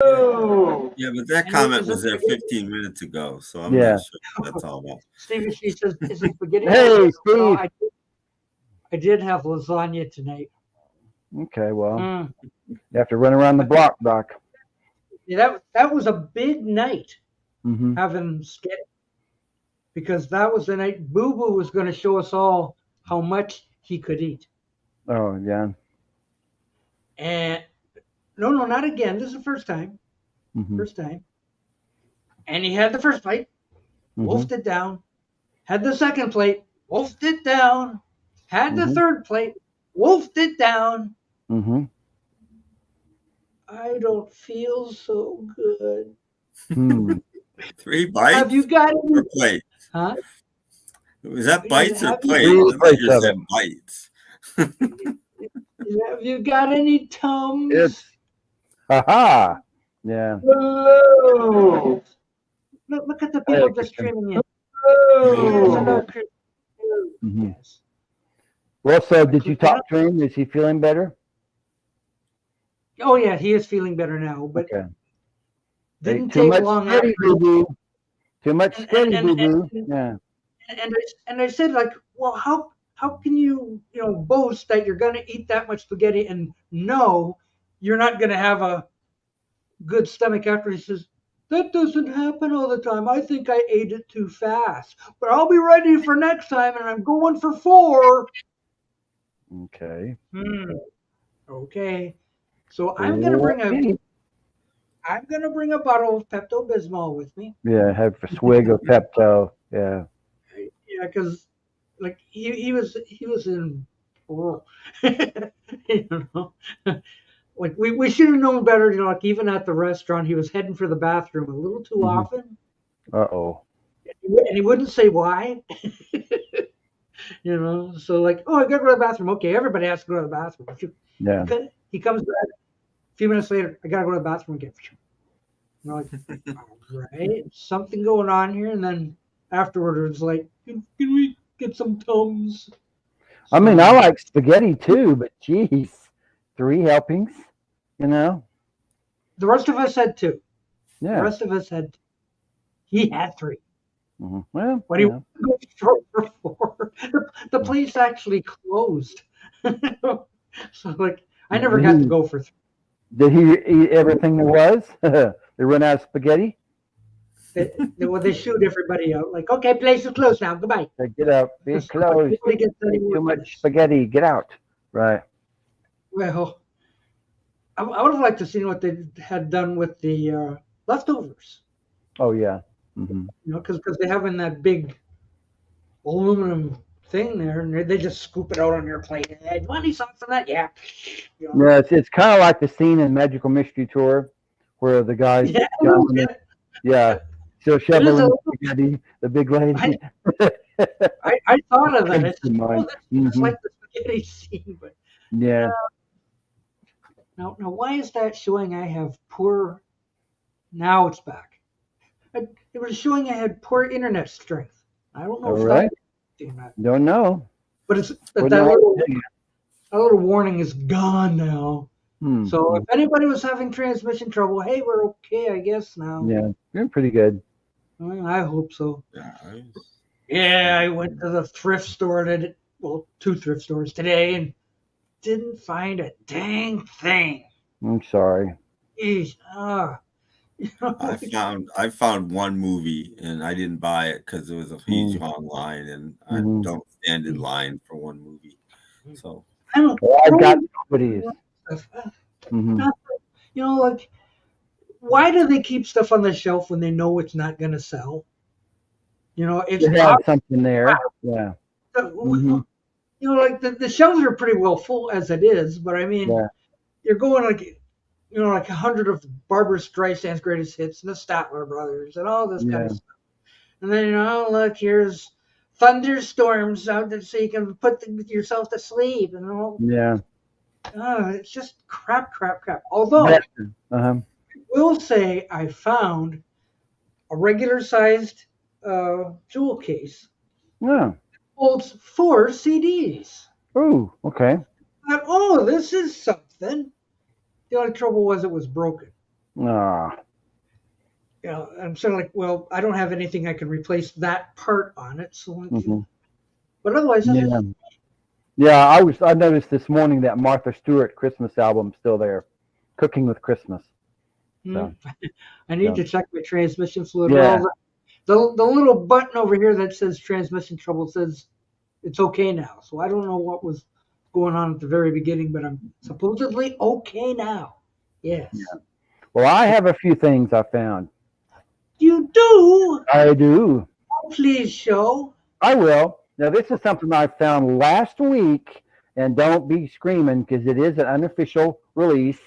Yeah, Oh, yeah, but that and comment is it was there spaghetti? 15 minutes ago, so I'm not Yeah. sure what that's all about. Stevie, she says, "Is it spaghetti?" I Hey, said, "Well, Steve. I did have lasagna tonight." Okay, well, Mm. you have to run around the block, Doc. Yeah, that was a big night Mm-hmm. having spaghetti because that was the night Boo Boo was going to show us all how much he could eat. Oh, yeah. And no, no, not again. This is the first time. Mm-hmm. First time. And he had the first plate, Mm-hmm. wolfed it down. Had the second plate, wolfed it down. Had the Mm-hmm. third plate, wolfed it down. Mm-hmm. I don't feel so good. Hmm. 3 Have you bites got or any? plate? Huh? Was that Is bites or have you plates? Three I thought plates you of it. said bites. have you got any It's tums? ha. Yeah. Hello. Look at the Hey, people just Christian. streaming in. Yes, Oh, hello, Chris. Mm-hmm. Yes. Well, so I did you clicked on it. talk to him? Is he feeling better? Oh yeah, he is feeling better now, but Okay. Hey, didn't too take much long spaghetti, after. boo boo. Too much And and spaghetti, and boo boo. and, Yeah. and I said like, well, how can you boast that you're gonna eat that much spaghetti and know you're not gonna have a good stomach after? He says, that doesn't happen all the time. I think I ate it too fast, but I'll be ready for next time, and I'm going for four. Okay. Hmm. Okay. So Okay. I'm gonna bring a bottle of Pepto Bismol with me. Yeah. Have a swig of Pepto. Yeah. Yeah, because like he was in, oh, you know, like we should have known better. Like even at the restaurant, he was heading for the bathroom a little too Mm-hmm. often, Uh-oh. and he wouldn't say why. So like, oh, I gotta go to the bathroom. Okay, everybody has to go to the bathroom. Yeah. He comes back a few minutes later. I gotta go to the bathroom again. Like, all right, something going on here, and then afterward it's like, can we get some Tums? I mean, I So like spaghetti too, but geez, 3 helpings, you know? the rest of us had two. The Yeah. rest of us had. He had three, Mm-hmm. Well, but he yeah. wanted to go short for four. The place actually closed, so like I never Did got to he go for three. did he eat everything there was? They run out of spaghetti? They shoot everybody out. Like, okay, place is closed now. Goodbye. Say, get out, be So like closed. nobody gets any Ate more too much lettuce. spaghetti. Get out. Right. Well, I would have liked to see what they had done with the leftovers. Oh yeah. Mm-hmm. Because they have in that big aluminum thing there, and they just scoop it out on your plate. And want any sauce on that? Yeah. You know. Yeah, it's kind of like the scene in Magical Mystery Tour where the guy's Yeah, a little shoveling. bit. Yeah, still It is a shoveling little. spaghetti. The big lady. I thought of that. I Comes to said, oh, mind. that's just Mm-hmm. like the spaghetti scene. But Yeah. now, why is that showing I have poor? Now it's back. It was showing I had poor internet strength. I don't know All if that's right. that, Don't know. but it's but Wouldn't know what to tell you. that little warning is gone now. Hmm. So if anybody was having transmission trouble, hey, we're okay, I guess now. Yeah, you're pretty good. Well, I hope so. yeah. Yeah, I went to the thrift store today. Well, two thrift stores today, and didn't find a dang thing. I'm sorry. Jeez, I found one movie and I didn't buy it because it was a huge Mm-hmm. long line, and I Mm-hmm. don't stand in line for one movie. So I don't. Well, I I've don't got even nobody's. want stuff. Mm-hmm. Not, like why do they keep stuff on the shelf when they know it's not going to sell? It's You have obvious. something there. Yeah. Mm-hmm. Like the shelves are pretty well full as it is, but I mean, Yeah. you're going like, like 100 of Barbara Streisand's greatest hits and the Statler Brothers and all this kind Yeah. of stuff. And then, look, here's thunderstorms out there so you can put yourself to sleep. And Yeah. it's just crap, crap, crap. Although, That. I Uh-huh. will say I found a regular sized jewel case Yeah. holds 4 CDs. Ooh. Okay. Thought, oh, this is something. The only trouble was it was broken. Ah, You know, I'm sort of like, well, I don't have anything I can replace that part on it. So, mhm. but otherwise, Yeah. Yeah, I noticed this morning that Martha Stewart Christmas album's still there, Cooking with Christmas. So, I need so to check my transmission fluid. yeah. Well, the little button over here that says transmission trouble says it's okay now. So I don't know what was going on at the very beginning, but I'm supposedly okay now. Yes. Well, I have a few things I found. You do? I do. Oh, please show. I will. Now, this is something I found last week, and don't be screaming because it is an unofficial release.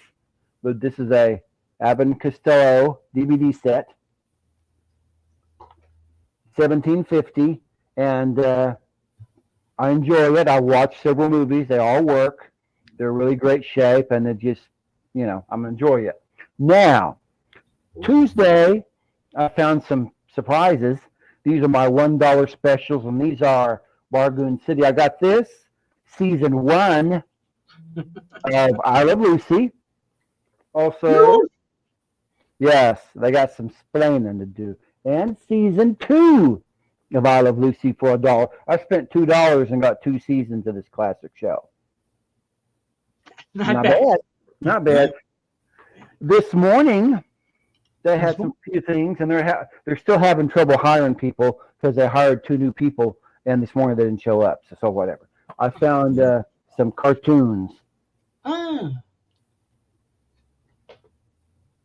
But this is a Abbott and Costello DVD set, 1750, and I enjoy it. I watched several movies. They all work. They're really great shape, and it just, I'm enjoying it. Now, Tuesday, I found some surprises. These are my $1 specials, and these are Bargoon City. I got this season 1 of I Love Lucy. Also, yes, they got some splaining to do. And season 2 of I Love Lucy for $1. I spent $2 and got 2 seasons of this classic show. Not bad. Not bad. This morning, they had some few things, and they're still having trouble hiring people because they hired 2 new people, and this morning they didn't show up. So whatever. I found some cartoons.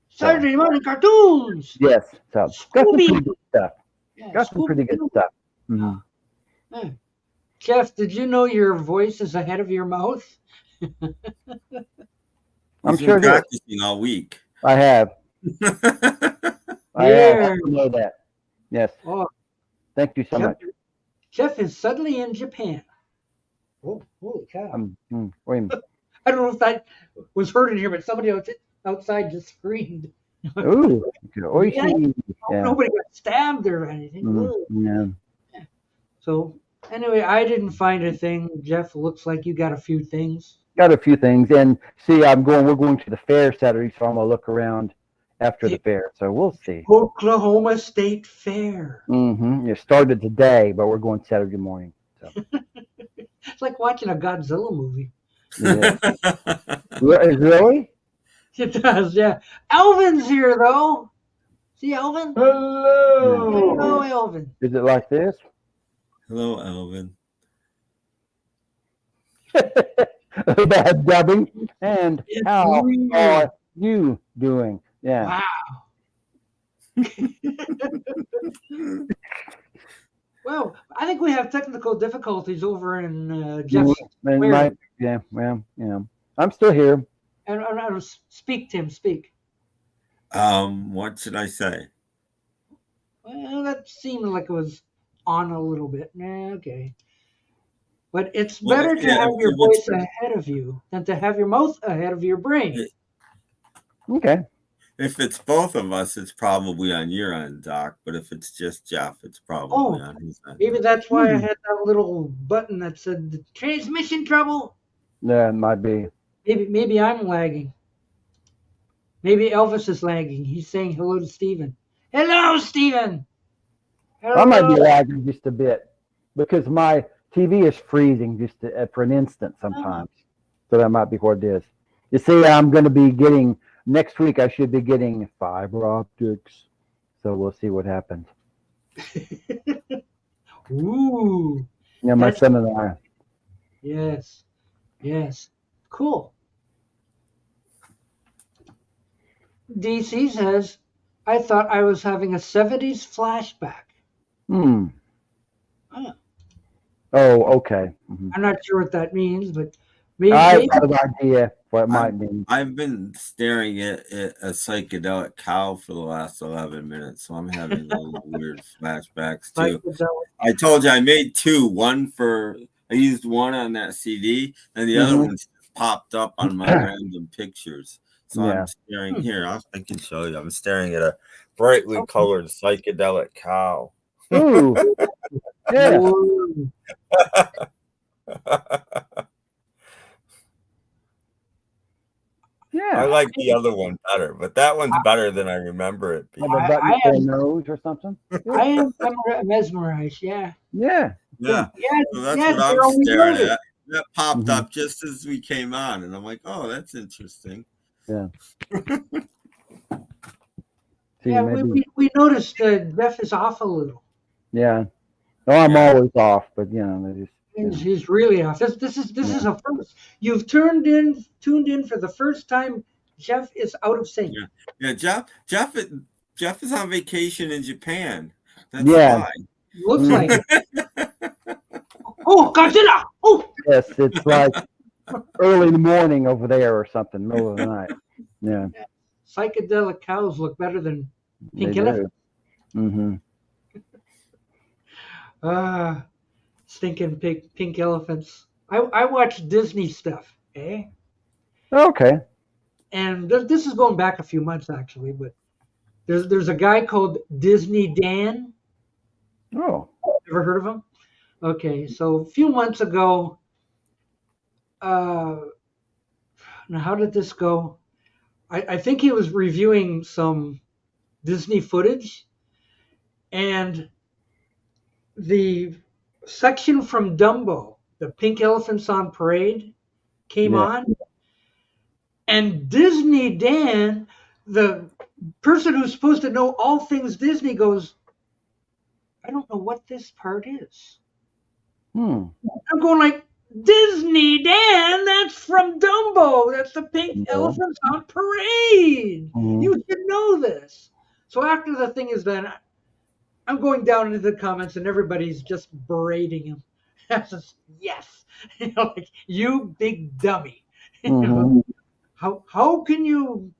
Saturday morning cartoons. Yes, so got some pretty good stuff. Yeah, Got some pretty good stuff. Mm-hmm. Jeff, did you know your voice is ahead of your mouth? I'm sure practicing all week. I have. I know that. Yes. Oh, thank you so much. Jeff is suddenly in Japan. Oh, holy cow! Wait a minute. I don't know if that was heard in here, but somebody outside just screamed. Ooh, oishi. Yeah. Nobody got stabbed or anything. Yeah. So anyway, I didn't find a thing. Jeff, looks like you got a few things. Got a few things, and see, we're going to the fair Saturday, so I'm gonna look around after the fair. So we'll see. Oklahoma State Fair. It started today, but we're going Saturday morning. So. It's like watching a Godzilla movie. Yeah. Really? It does, yeah. Alvin's here, though. See Alvin? Hello. Hello, Alvin. Is it like this? Hello, Alvin. Bad dubbing. And how are you doing? Yeah. Wow. Well, I think we have technical difficulties over in Jeff's square. Yeah, well, I'm still here. And speak, Tim, speak. What should I say? Well, that seemed like it was on a little bit. Okay. But it's better to have your voice ahead of you than to have your mouth ahead of your brain. Okay. If it's both of us, it's probably on your end, Doc. But if it's just Jeff, it's probably on his end. Maybe that's why I had that little button that said the transmission trouble. Yeah, it might be. Maybe I'm lagging. Maybe Elvis is lagging. He's saying hello to Steven. Hello, Steven. Hello. I might be lagging just a bit because my TV is freezing just for an instant sometimes. So that might be what it is. You see, I'm going to be getting, next week I should be getting fiber optics. So we'll see what happens. Ooh. Yeah, my son and I. Yes. Yes. Cool. DC says, I thought I was having a 70s flashback. Oh, okay. I'm not sure what that means, but maybe I have an idea what it might mean. I've been staring at a psychedelic cow for the last 11 minutes, so I'm having little weird flashbacks too. I told you I made 2. I used one on that CD, and the other one just popped up on my random pictures. So I'm staring here. I can show you. I'm staring at a brightly colored psychedelic cow. Ooh. Yeah. Yeah. I like the other one better, but that one's better than I remember it being. Have a button for a nose or something. I am mesmerized. Yeah. Yeah. Yeah. Yeah. So that's Yeah. what I'm Daryl, we staring noticed. at. That popped Mhm. up just as we came on, and I'm like, oh, that's interesting. Yeah. See, Yeah, maybe. we noticed Jeff is off a little. Yeah. Oh, I'm Yeah. always off, but you know, they just. You know. He's really off. This is a first. You've tuned in for the first time. Jeff is out of sync. Yeah. Jeff is on vacation in Japan. That's Yeah. why. Looks like it. Oh, Godzilla! Oh, Yes, it's like early in the morning over there or something, middle of the night. Yeah. psychedelic cows look better than pink They elephants. do. Mm-hmm. Stinking pink elephants. I watch Disney stuff, eh? Okay. And this is going back a few months actually, but there's a guy called Disney Dan. Oh. Ever heard of him? Okay, so a few months ago, now how did this go? I think he was reviewing some Disney footage, and the section from Dumbo, the pink elephants on parade, came on, and Disney Dan, the person who's supposed to know all things Disney, goes, I don't know what this part is. I'm going like, Disney Dan, that's from Dumbo. That's the pink elephants on parade. You should know this. So after the thing is done, I'm going down into the comments and everybody's just berating him. Just, yes. Like, you big dummy. How can you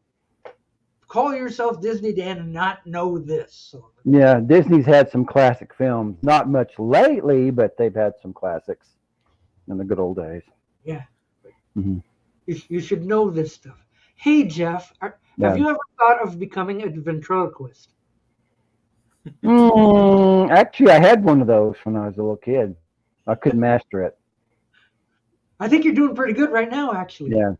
call yourself Disney Dan and not know this? So, yeah, Disney's had some classic films. Not much lately, but they've had some classics in the good old days. Yeah. You should know this stuff. Hey, Jeff, have you ever thought of becoming a ventriloquist? Actually, I had one of those when I was a little kid. I couldn't master it. I think you're doing pretty good right now, actually. Yeah.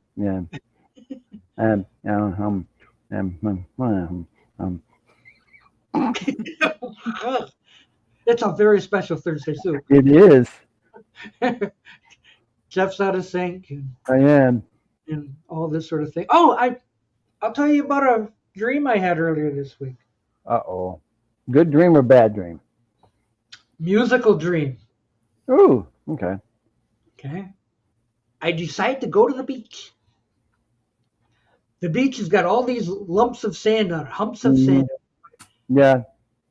It's a very special Thursday soup. It is. Jeff's out of sync. I am. And all this sort of thing. Oh, I'll tell you about a dream I had earlier this week. Uh-oh. Good dream or bad dream? Musical dream. Ooh, okay. Okay. I decide to go to the beach. The beach has got all these lumps of sand on it, humps of sand. Yeah.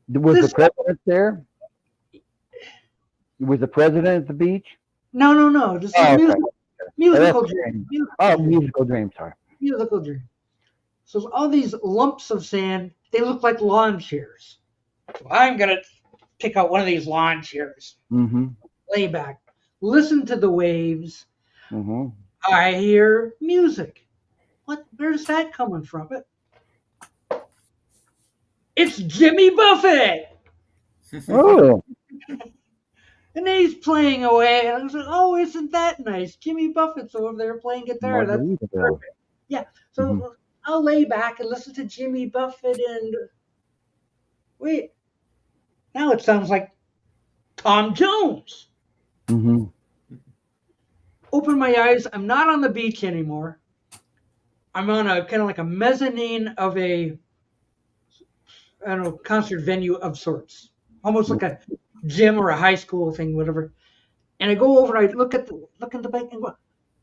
Was the president there? Was the president at the beach? No. This is musical dream. Musical dream, sorry. Musical dream. So all these lumps of sand, they look like lawn chairs. So I'm going to pick out one of these lawn chairs. Lay back. Listen to the waves. I hear music. Where's that coming from? It's Jimmy Buffett. Oh. And he's playing away. And I was like, oh, isn't that nice? Jimmy Buffett's over there playing guitar. That's perfect. Yeah. So I'll lay back and listen to Jimmy Buffett and wait. Now it sounds like Tom Jones. Open my eyes. I'm not on the beach anymore. I'm on a kind of like a mezzanine of a, I don't know, concert venue of sorts. Almost like a gym or a high school thing, whatever. And I go over and I look in the back and go,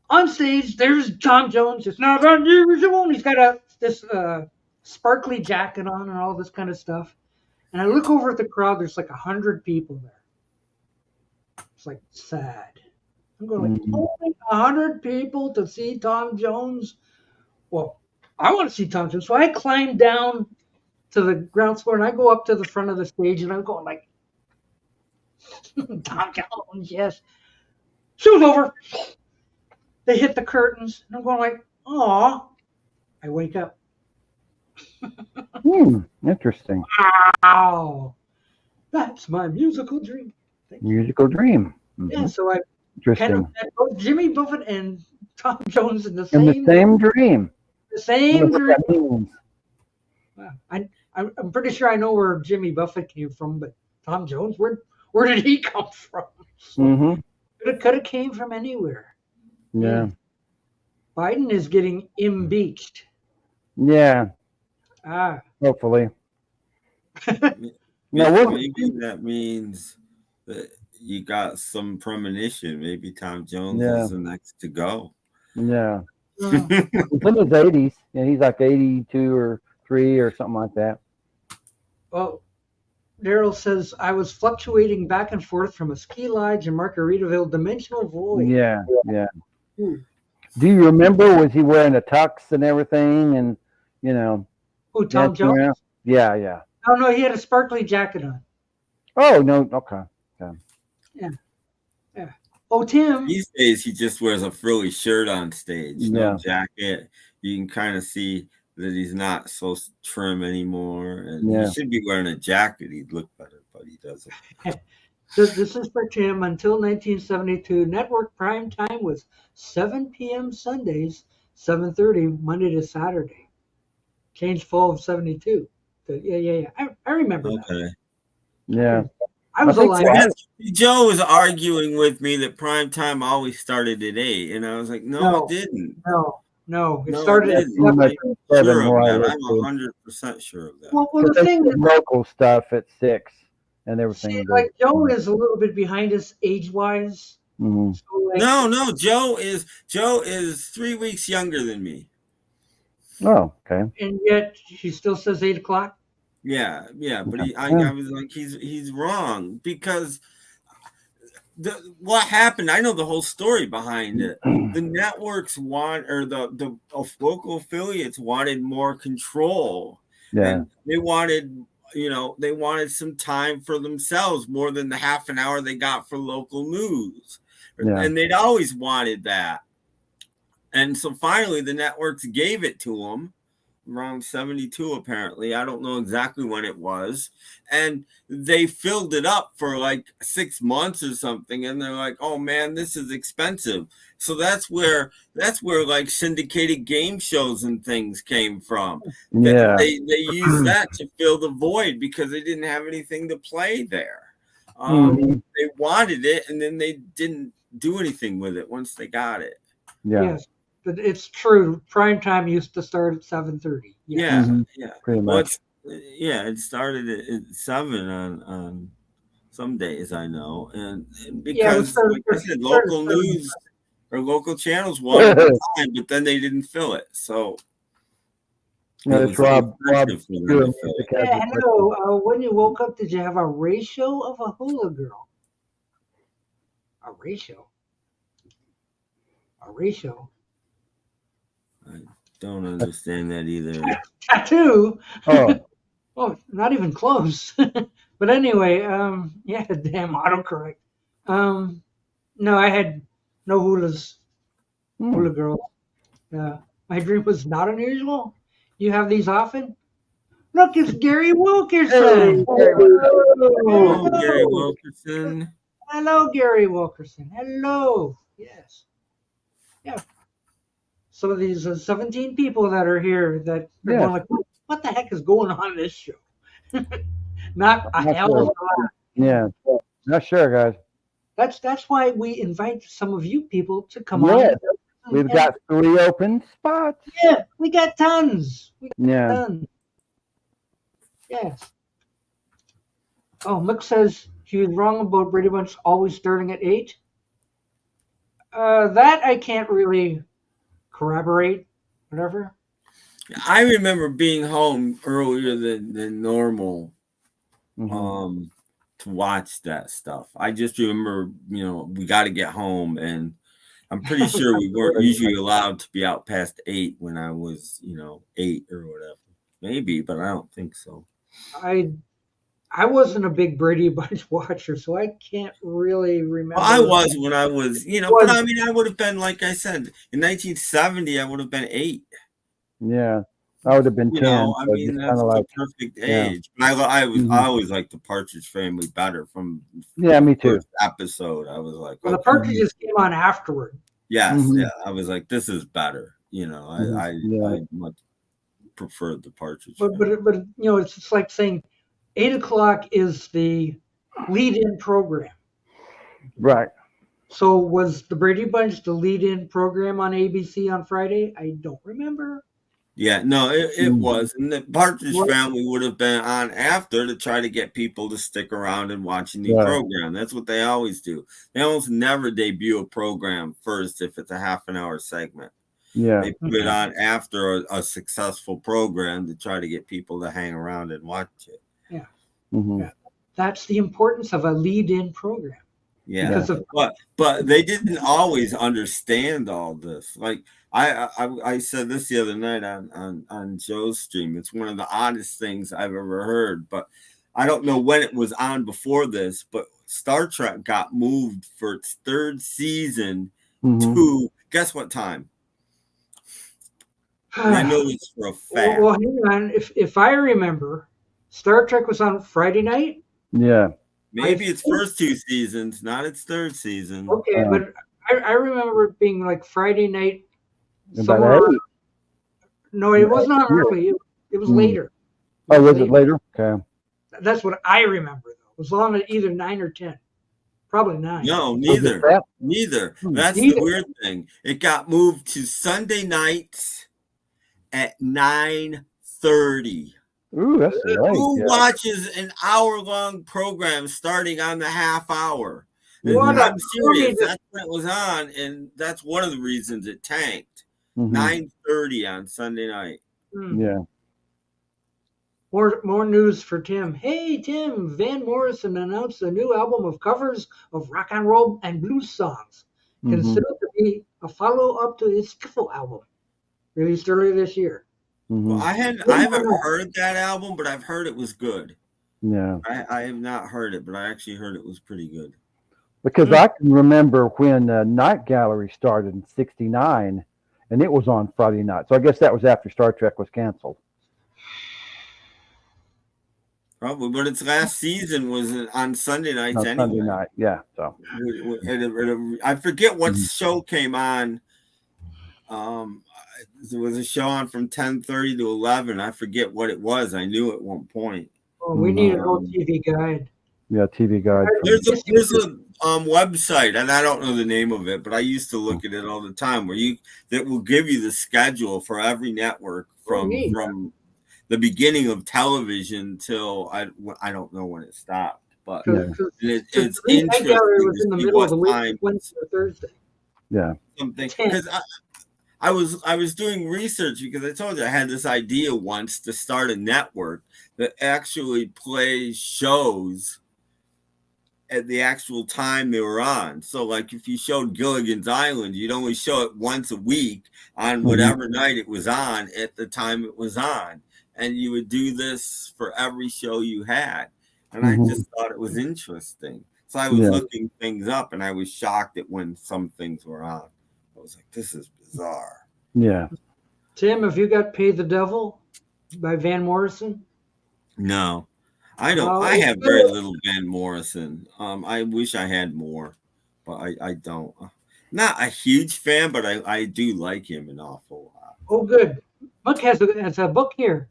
on stage, there's Tom Jones. It's not unusual. He's got this sparkly jacket on and all this kind of stuff. And I look over at the crowd. There's like 100 people there. It's like sad. I'm going like, only 100 people to see Tom Jones? Well, I want to see Tom Jones. So I climb down to the ground floor and I go up to the front of the stage and I'm going like, Tom Jones, yes. Show's over. They hit the curtains and I'm going like, aw. I wake up. Interesting. Wow. That's my musical dream. Musical dream. Yeah, so I Interesting. kind of had both Jimmy Buffett and Tom Jones in the same dream. The same What dream. that means. I'm pretty sure I know where Jimmy Buffett came from, but Tom Jones, where did he come from? Mm-hmm. Could have came from anywhere. Yeah. Biden is getting impeached. Yeah. Ah. Hopefully. Maybe that means that you got some premonition. Maybe Tom Jones is the next to go. Yeah. He's in his 80s, and he's like 82 or 3 or something like that. Well, Daryl says, I was fluctuating back and forth from a ski lodge in Margaritaville dimensional void. Yeah. Yeah. Ooh. Do you remember, was he wearing a tux and everything? And, you know. Who, Tom Jones? Yeah. Yeah. Oh, no, he had a sparkly jacket on. Oh, no. Okay. Yeah. Oh, Tim. These days, he just wears a frilly shirt on stage, no jacket. You can kind of see that he's not so trim anymore. And he should be wearing a jacket. He'd look better, but he doesn't. This is for Tim. Until 1972, network prime time was 7 p.m. Sundays, 7:30 Monday to Saturday. Changed fall of 72. Yeah. I remember that. Yeah. I was alive. Joe was arguing with me that prime time always started at 8, and I was like, no, it didn't. No, it started at 7. I'm 100% sure of that. Well, the thing is, local stuff at 6 and everything. See, like Joe is a little bit behind us age-wise. Mm-hmm. So like, no, Joe is 3 weeks younger than me. Oh, okay. And yet he still says 8 o'clock. Yeah, but I was like, he's wrong, because what happened, I know the whole story behind it. The networks the local affiliates wanted more control. Yeah. And they wanted some time for themselves, more than the half an hour they got for local news. Yeah. And they'd always wanted that. And so finally the networks gave it to them around 72, apparently. I don't know exactly when it was. And they filled it up for like 6 months or something. And they're like, oh man, this is expensive. So that's where like syndicated game shows and things came from. Yeah. They used that to fill the void because they didn't have anything to play there. They wanted it, and then they didn't do anything with it once they got it. Yeah. Yes. But it's true. Prime time used to start at 7:30. Yeah, pretty much. It started at 7 on some days, I know, and because like I said, local news or local channels wanted the time, but then they didn't fill it. So it's Rob. Hello. When you woke up, did you have a ratio of a hula girl? A ratio. I don't understand that either. Tattoo? Oh, not even close. But anyway, damn autocorrect. No, I had no hula girls. My dream was not unusual. You have these often? Look, it's Gary Wilkerson. Hello, Gary Wilkerson. Hello, Gary Wilkerson. Hello. Yes. Yeah. Some of these 17 people that are here that are going like, what the heck is going on in this show? Not a hell of a lot. Yeah. Not sure, guys. That's why we invite some of you people to come on. We've got 3 open spots. Yeah, we got tons. Yeah. Tons. Yes. Oh, Mick says he was wrong about Brady Bunch always starting at 8. That I can't really corroborate, whatever. I remember being home earlier than normal to watch that stuff. I just remember, we got to get home, and I'm pretty sure we weren't usually allowed to be out past 8 when I was, 8 or whatever. Maybe, but I don't think so. I wasn't a big Brady Bunch watcher, so I can't really remember. Well, I was when I was, but I mean, I would have been, like I said, in 1970, I would have been 8. Yeah, I would have been 10. I mean, that's the perfect age. Yeah. I always liked the Partridge Family better from me too. First episode. I was like, the Partridges came on afterward. Yes, I was like, this is better. you know, Yeah. I much preferred the Partridge But Family. you know, it's like saying 8 o'clock is the lead-in program. Right. So was the Brady Bunch the lead-in program on ABC on Friday? I don't remember. Yeah, no, it Mhm. was. And the Partridge What? Family would have been on after to try to get people to stick around and watch a new Right. program. That's what they always do. They almost never debut a program first if it's a half an hour segment. Yeah. They put it on after a successful program to try to get people to hang around and watch it. Yeah. Mhm. Yeah. That's the importance of a lead-in program. Yeah, Because of but they didn't always understand all this. Like I said this the other night on Joe's stream. It's one of the oddest things I've ever heard. But I don't know when it was on before this. But Star Trek got moved for its third season Mhm. to guess what time? And I know this for a fact. well, hang on. If I remember, Star Trek was on Friday night. Yeah. Maybe its first two seasons, not its third season. Okay, but I remember it being like Friday night. About Somewhere. 8. No, it wasn't on Yeah. early. It was Mm. later. Oh, was it later? Okay. That's what I remember, though. It was on at either 9 or 10. Probably 9. No, Was it neither. that? Neither. Hmm. That's Neither. the weird thing. It got moved to Sunday nights at 9:30. Ooh, that's late. Who Yeah. watches an hour-long program starting on the half hour? What I'm a serious. crummy- That's when it was on, and that's one of the reasons it tanked. Mhm. 9:30 on Sunday night. Yeah. More news for Tim. Hey, Tim, Van Morrison announced a new album of covers of rock and roll and blues songs, Mhm. considered to be a follow-up to his Skiffle album, released earlier this year. Well, Mhm. I haven't heard that album, but I've heard it was good. Yeah. I have not heard it, but I actually heard it was pretty good. Because I can remember when Night Gallery started in '69, and it was on Friday night. So I guess that was after Star Trek was canceled. Probably, but its last season was on Sunday nights On anyway. Sunday night. Yeah. So. I forget what Mhm. show came on. There was a show on from 10:30 to 11. I forget what it was. I knew at one point. Oh, we need an old TV guide. Yeah, TV guide. There's a website, and I don't know the name of it, but I used to look at it all the time. That will give you the schedule for every network from the beginning of television till I don't know when it stopped, but it's interesting Night Gallery was in the to see middle of what the week, time Wednesday or Thursday. Yeah. something because I was doing research because I told you I had this idea once to start a network that actually plays shows at the actual time they were on. So like if you showed Gilligan's Island, you'd only show it once a week on whatever night it was on at the time it was on. And you would do this for every show you had. And I just thought it was interesting. So I was looking things up and I was shocked at when some things were on. I was like, this is bizarre. Yeah. Tim, have you got Pay the Devil by Van Morrison? No. I don't. I have very little Van Morrison. I wish I had more, but I don't. Not a huge fan, but I do like him an awful lot. Oh, good. Look, has a book here.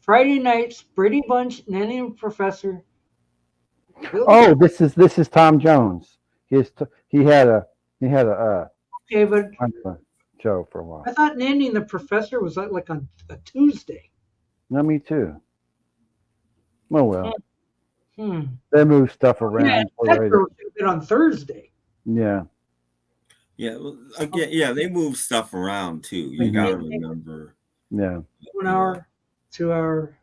Friday nights, Brady Bunch, Nanny and Professor. Oh, this is Tom Jones. He had a okay, but show for a while. I thought Nanny and the Professor was like on a Tuesday. No, me too. Oh well. Hmm. They move stuff around. Yeah, that should have been on Thursday. Yeah. Yeah. Again, yeah, they move stuff around too. You gotta remember. Yeah. 1 hour, 2 hour.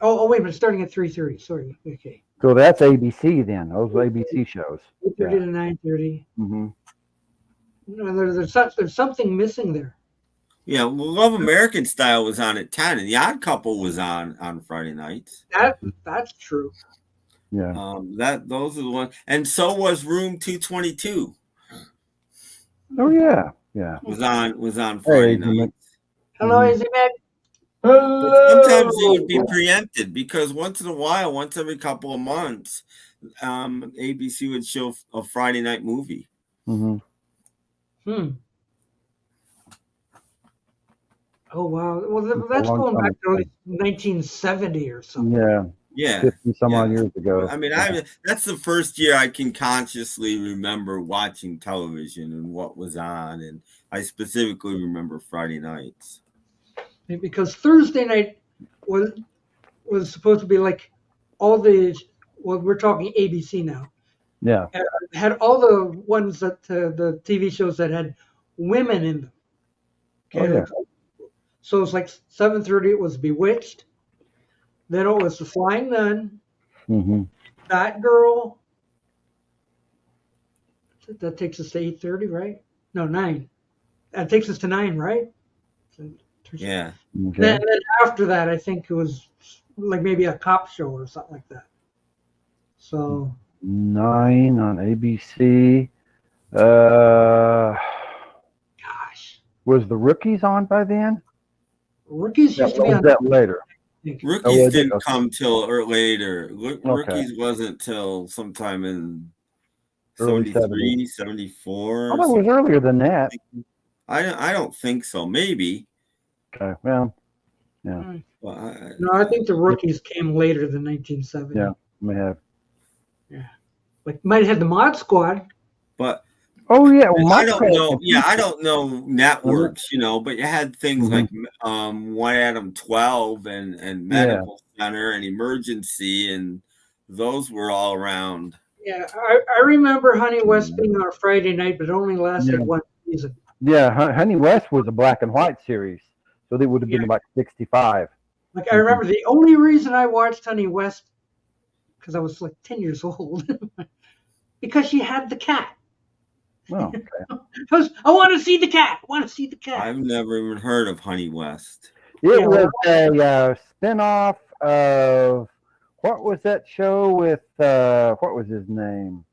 Oh, wait a minute. Starting at 3:30. Sorry. Okay. So that's ABC then. Those ABC shows. 8:30 to 9:30. Mm-hmm. No, there's something missing there. Yeah, well, Love American Style was on at 10, and The Odd Couple was on Friday nights. That's true. Yeah. Those are the ones, and so was Room 222. Oh yeah, yeah. Was on Friday nights. Hello, Izzy Mac. But sometimes it would be preempted because once in a while, once every couple of months, ABC would show a Friday night movie. Mm-hmm. Hmm. Oh wow. Well, It's a that's long going time back to ago. like 1970 or something. Yeah, Yeah, 50 some odd yeah. years ago. I mean, Yeah. that's the first year I can consciously remember watching television and what was on, and I specifically remember Friday nights. Because Thursday night was supposed to be like all the, well, we're talking ABC now, Yeah. had all the ones that the TV shows that had women in them. Oh, Okay, yeah. so it's like 7:30. It was Bewitched. Then it was The Flying Nun, Hmm. That Girl. That takes us to 8:30, right? No, 9. That takes us to 9, right? Yeah. Okay. Then after that, I think it was like maybe a cop show or something like that. So 9 on ABC. Uh, gosh, was the Rookies on by then? Rookies That used to be was on. that later. I think. Oh, Rookies was it? didn't Okay. come till or later. Okay. Rookies wasn't till sometime in Early 73, 70s. 74. Oh, that was earlier than that. I don't think so. Maybe. Okay. Well, yeah. Well, No, I think the Rookies came later than 1970. Yeah. May have. Yeah, like might have had the Mod Squad. but Oh, yeah. Well, I my don't know. Yeah, I don't know networks, but you had things Mhm. like One Adam 12 and Yeah. Medical Center and Emergency, and those were all around. Yeah, I remember Honey West being on a Friday night, but it only lasted Yeah. one season. Yeah. Honey West was a black and white series. So they would have been Yeah. about 65. Like I remember the only reason I watched Honey West because I was like 10 years old because she had the cat. Oh, okay. I want to see the cat. I want to see the cat. I've never even heard of Honey West. It Yeah, was a spinoff of what was that show with what was his name?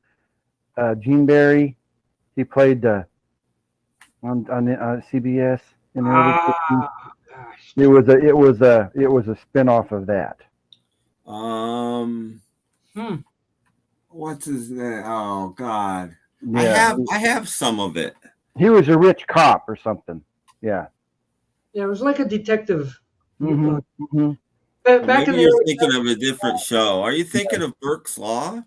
Gene Barry. He played on CBS in the early 60s. Gosh. It was a spinoff of that. What's his name? Oh God, Yeah, I have some of it. he was a rich cop or something. Yeah. Yeah, it was like a detective. Mm-hmm. Mm-hmm. Back Maybe in the you're early thinking of a different show. Are you thinking of Burke's Law?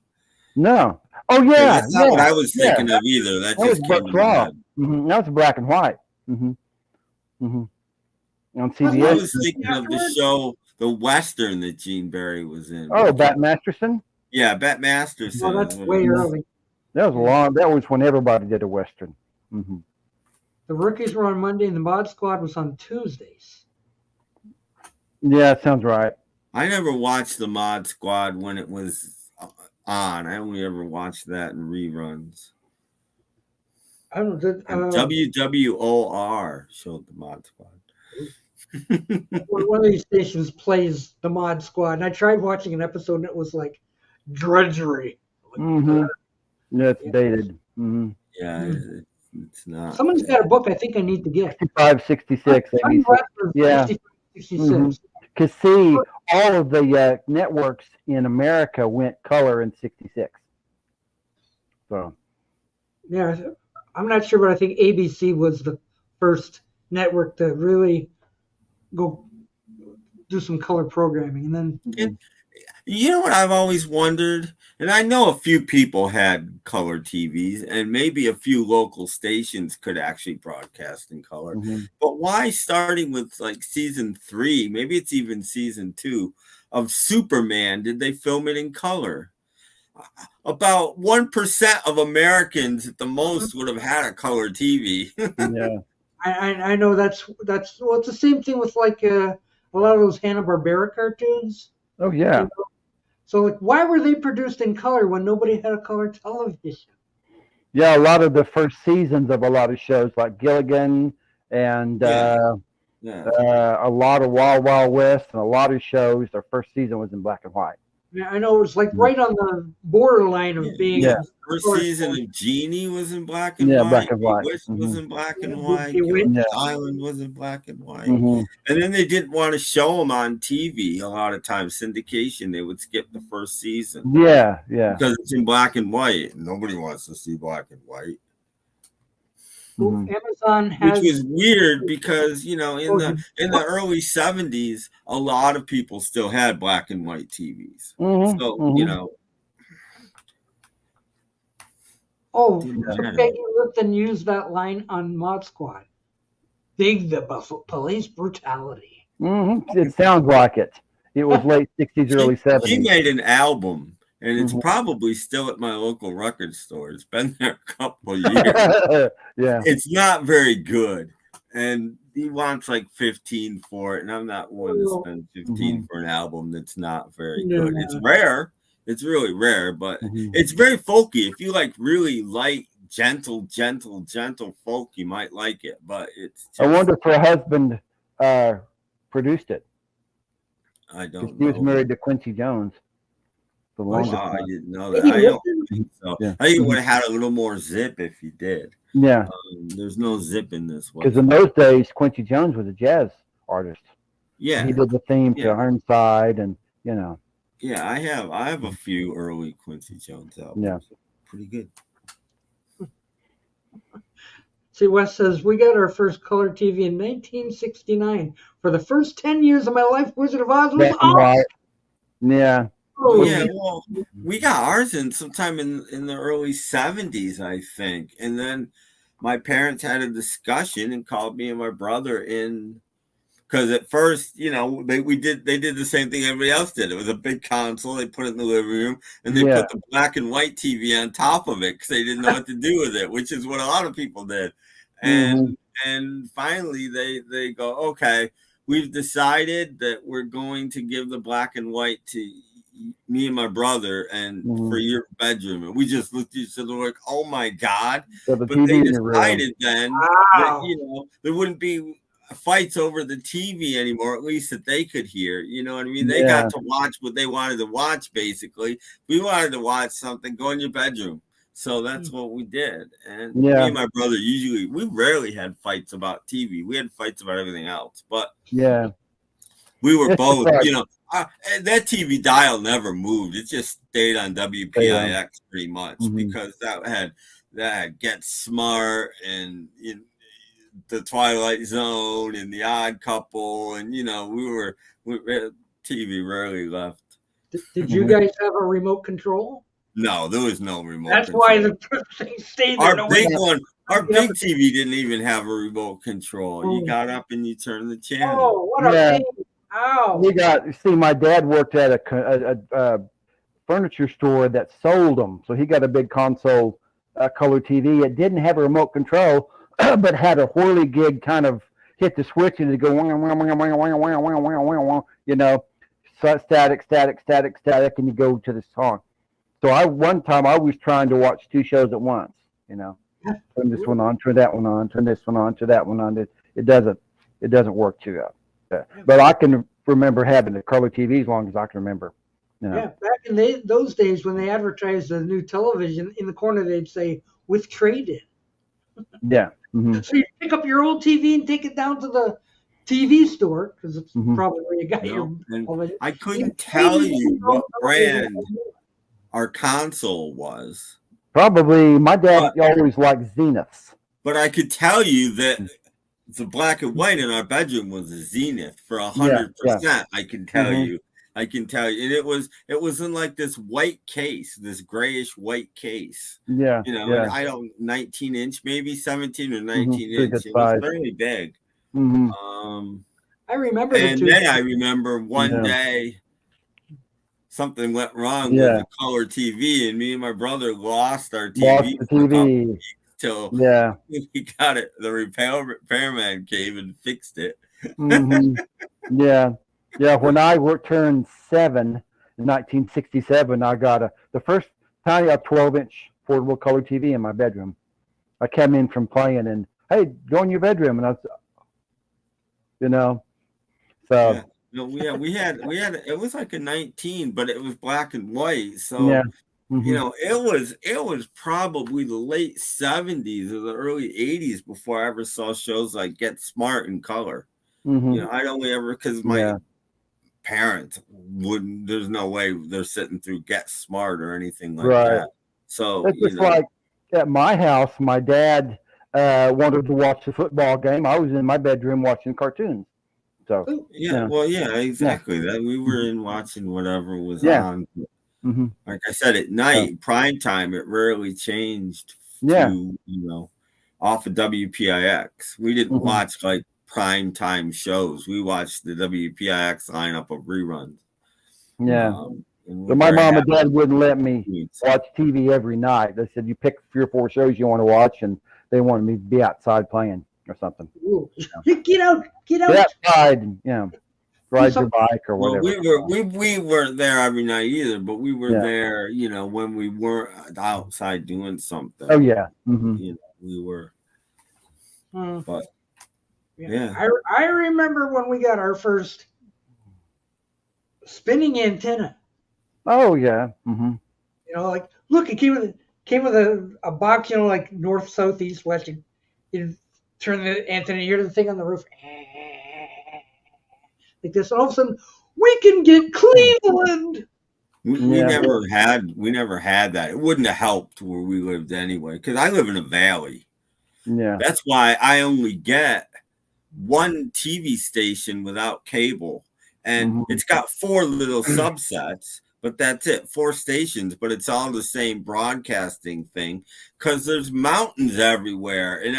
No. Oh Yeah, yeah, that's not what I was yeah. thinking of either. That That was just came Buck's to my Law. head. Mm-hmm. That was black and white. Mm-hmm. Mm-hmm. On I CBS. was thinking of the show, the Western that Gene Barry was in. Oh, Bat Masterson. Yeah, Bat Masterson. Well, that's way early. That was long. That was when everybody did a Western. Mm-hmm. The Rookies were on Monday, and the Mod Squad was on Tuesdays. Yeah, that sounds right. I never watched the Mod Squad when it was on. I only ever watched that in reruns. I don't know. WWOR showed the Mod Squad. One of these stations plays the Mod Squad, and I tried watching an episode, and it was like drudgery. Mm-hmm. Yeah, it's dated. Mm-hmm. Yeah, it's not. Someone's got a book I think I need to get. 65, 66. Yeah. 66. Mm-hmm. Because see, all of the networks in America went color in 66. So. Yeah, I'm not sure, but I think ABC was the first network to really go do some color programming, and then. You know what I've always wondered, and I know a few people had color TVs, and maybe a few local stations could actually broadcast in color. Mm-hmm. But why, starting with like season 3, maybe it's even season 2 of Superman, did they film it in color? About 1% of Americans at the most would have had a color TV. Yeah. I know that's well, it's the same thing with like a lot of those Hanna-Barbera cartoons. Oh yeah. You know? So like, why were they produced in color when nobody had a color television? Yeah, a lot of the first seasons of a lot of shows like Gilligan and a lot of Wild Wild West and a lot of shows, their first season was in black and white. Yeah, I know it was like right on the borderline of being. Yeah. First season of Genie was in black and white. Black and white. Wish was in black and white. Island was in black and white. Mm-hmm. And then they didn't want to show them on TV. A lot of times, syndication, they would skip the first season. Yeah. Because it's in black and white. Nobody wants to see black and white. Amazon which has. was weird because in the early 70s, a lot of people still had black and white TVs. So Oh, so Peggy Lipton used that line on Mod Squad. Dig the police brutality. It sounds like it. It was late 60s, early 70s. She made an album, and it's probably still at my local record store. It's been there a couple of years. Yeah. It's not very good. And he wants like 15 for it, and I'm not willing to spend 15 for an album that's not very good. It's rare. It's really rare, but it's very folky. If you like really light, gentle folk, you might like it. But it's I wonder if her husband produced it. I don't know. He was married to Quincy Jones. I didn't know that. I don't think so. Yeah. I think it would have had a little more zip if he did. Yeah. There's no zip in this one. Because in those days, Quincy Jones was a jazz artist. Yeah. He did the theme to Ironside and, Yeah, I have a few early Quincy Jones albums. Yeah. Pretty good. See, Wes says, we got our first color TV in 1969. For the first 10 years of my life, Wizard of Oz was on. Right. Yeah. Oh, yeah, well, we got ours in sometime in the early 70s, I think. And then my parents had a discussion and called me and my brother in. Because at first, they did the same thing everybody else did. It was a big console. They put it in the living room, and they put the black and white TV on top of it because they didn't know what to do with it, which is what a lot of people did. And finally, they go, okay, we've decided that we're going to give the black and white to me and my brother and for your bedroom. And we just looked at each other like, oh my God. But they decided then that, there wouldn't be fights over the TV anymore, at least that they could hear. You know what I mean? They got to watch what they wanted to watch, basically. If we wanted to watch something, go in your bedroom. So that's what we did. And me and my brother we rarely had fights about TV. We had fights about everything else. But we were both, that TV dial never moved. It just stayed on WPIX pretty much because that had Get Smart and the Twilight Zone and the Odd Couple, and TV rarely left. Did you guys have a remote control? No, there was no remote. That's control. why the thing stayed there. Our big TV didn't even have a remote control. You got up and you turned the channel. Oh, what a thing! Ow! My dad worked at a furniture store that sold them, so he got a big console color TV. It didn't have a remote control, but had a whirligig kind of hit the switch and it go static, and you go to the song. So one time I was trying to watch two shows at once, turn this one on, turn that one on, turn this one on, turn that one on. It doesn't work too well. But I can remember having a color TV as long as I can remember. Yeah, back in those days when they advertised the new television, in the corner they'd say with trade-in. Yeah. So you pick up your old TV and take it down to the TV store because it's probably where you got your. I couldn't tell you what brand our console was. Probably my dad always liked Zeniths. But I could tell you that the black and white in our bedroom was a Zenith for 100%. I can tell you. And it was in like this white case, this grayish white case. Yeah. I don't 19-inch, maybe 17 or 19-inch. It was very big. I remember. And then I remember one day something went wrong with the color TV, and me and my brother lost our TV. Till we got it. The repairman came and fixed it. Yeah, when I turned 7 in 1967, I got the first tiny 12-inch portable color TV in my bedroom. I came in from playing and, hey, go in your bedroom, and I was, so. We had it was like a 19, but it was black and white. So it was probably the late 70s or the early 80s before I ever saw shows like Get Smart in color. I'd only ever because my parents wouldn't. There's no way they're sitting through Get Smart or anything like that. So it's just like at my house, my dad wanted to watch the football game, I was in my bedroom watching cartoons. So yeah, well, yeah, exactly. That we were in watching whatever was on. Mm-hmm. Like I said, at night, prime time, it rarely changed to off of WPIX. We didn't watch like prime time shows. We watched the WPIX lineup of reruns. Yeah. So my mom and dad wouldn't let me watch TV every night. They said you pick 3 or 4 shows you want to watch, and they wanted me to be outside playing or something. Get out! Get outside, and ride your bike or whatever. Well, we weren't there every night either, but we were there, when we weren't outside doing something. Oh yeah, we were. But I remember when we got our first spinning antenna. Oh yeah. Like look, it came with a box, like north, south, east, west. You turn the antenna, you hear the thing on the roof. Like this, and all of a sudden, we can get Cleveland. We never had that. It wouldn't have helped where we lived anyway, because I live in a valley. Yeah, that's why I only get one TV station without cable, and it's got 4 little subsets. But that's it, 4 stations, but it's all the same broadcasting thing because there's mountains everywhere, and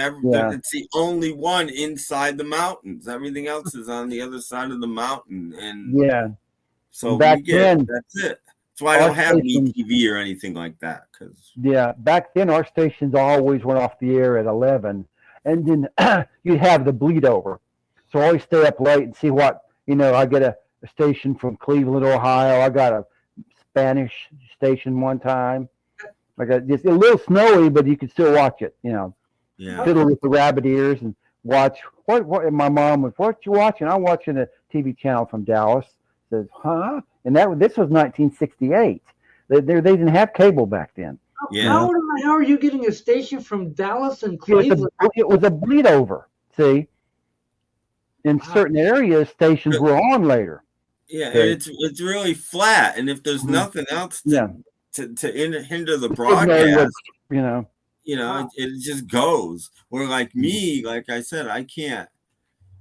it's the only one inside the mountains. Everything else is on the other side of the mountain, and so back then, that's it. That's why I don't have TV or anything like that. Back then our stations always went off the air at 11, and then you'd have the bleed over. So I always stay up late and see what I get a station from Cleveland, Ohio. I got a Spanish station one time. I got just a little snowy, but you could still watch it. Fiddle with the rabbit ears and watch what. And my mom was, "What you watching?" I'm watching a TV channel from Dallas. Says, "Huh?" And this was 1968. They didn't have cable back then. How are you getting a station from Dallas and Cleveland? It was a bleed over. See, in certain areas, stations were on later. Yeah, it's really flat, and if there's nothing else to hinder the broadcast, it just goes. Or like me, like I said, I can't.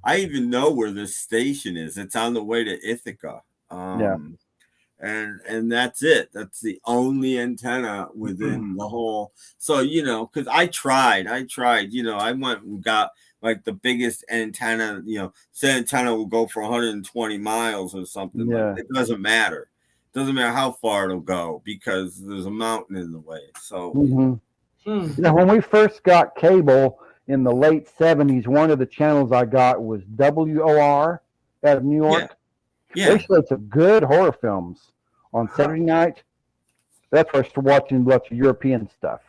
I even know where this station is. It's on the way to Ithaca. And that's it. That's the only antenna within the whole. So because I tried. I went and got like the biggest antenna, say antenna will go for 120 miles or something. Like it doesn't matter. It doesn't matter how far it'll go because there's a mountain in the way. So when we first got cable in the late 70s, one of the channels I got was WOR out of New York. They showed some good horror films on Saturday night. That's where I started watching lots of European stuff,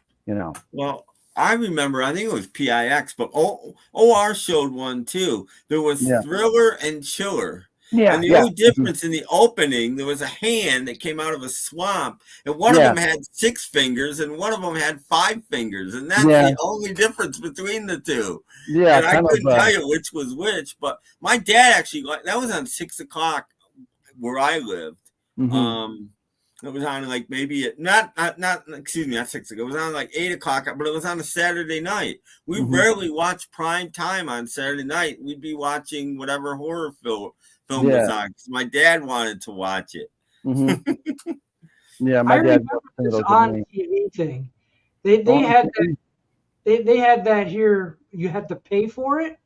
Well, I remember, I think it was PIX, but OR showed one too. There was Thriller and Chiller. And the only difference in the opening, there was a hand that came out of a swamp, and one of them had 6 fingers, and one of them had 5 fingers, and that's the only difference between the two. Yeah, and I couldn't tell you which was which, but my dad actually that was on 6 o'clock where I lived. It was on like maybe not 6 o'clock. It was on like 8 o'clock, but it was on a Saturday night. We rarely watch prime time on Saturday night. We'd be watching whatever horror film was on because my dad wanted to watch it. My dad this on TV thing. They had that. They had that here. You had to pay for it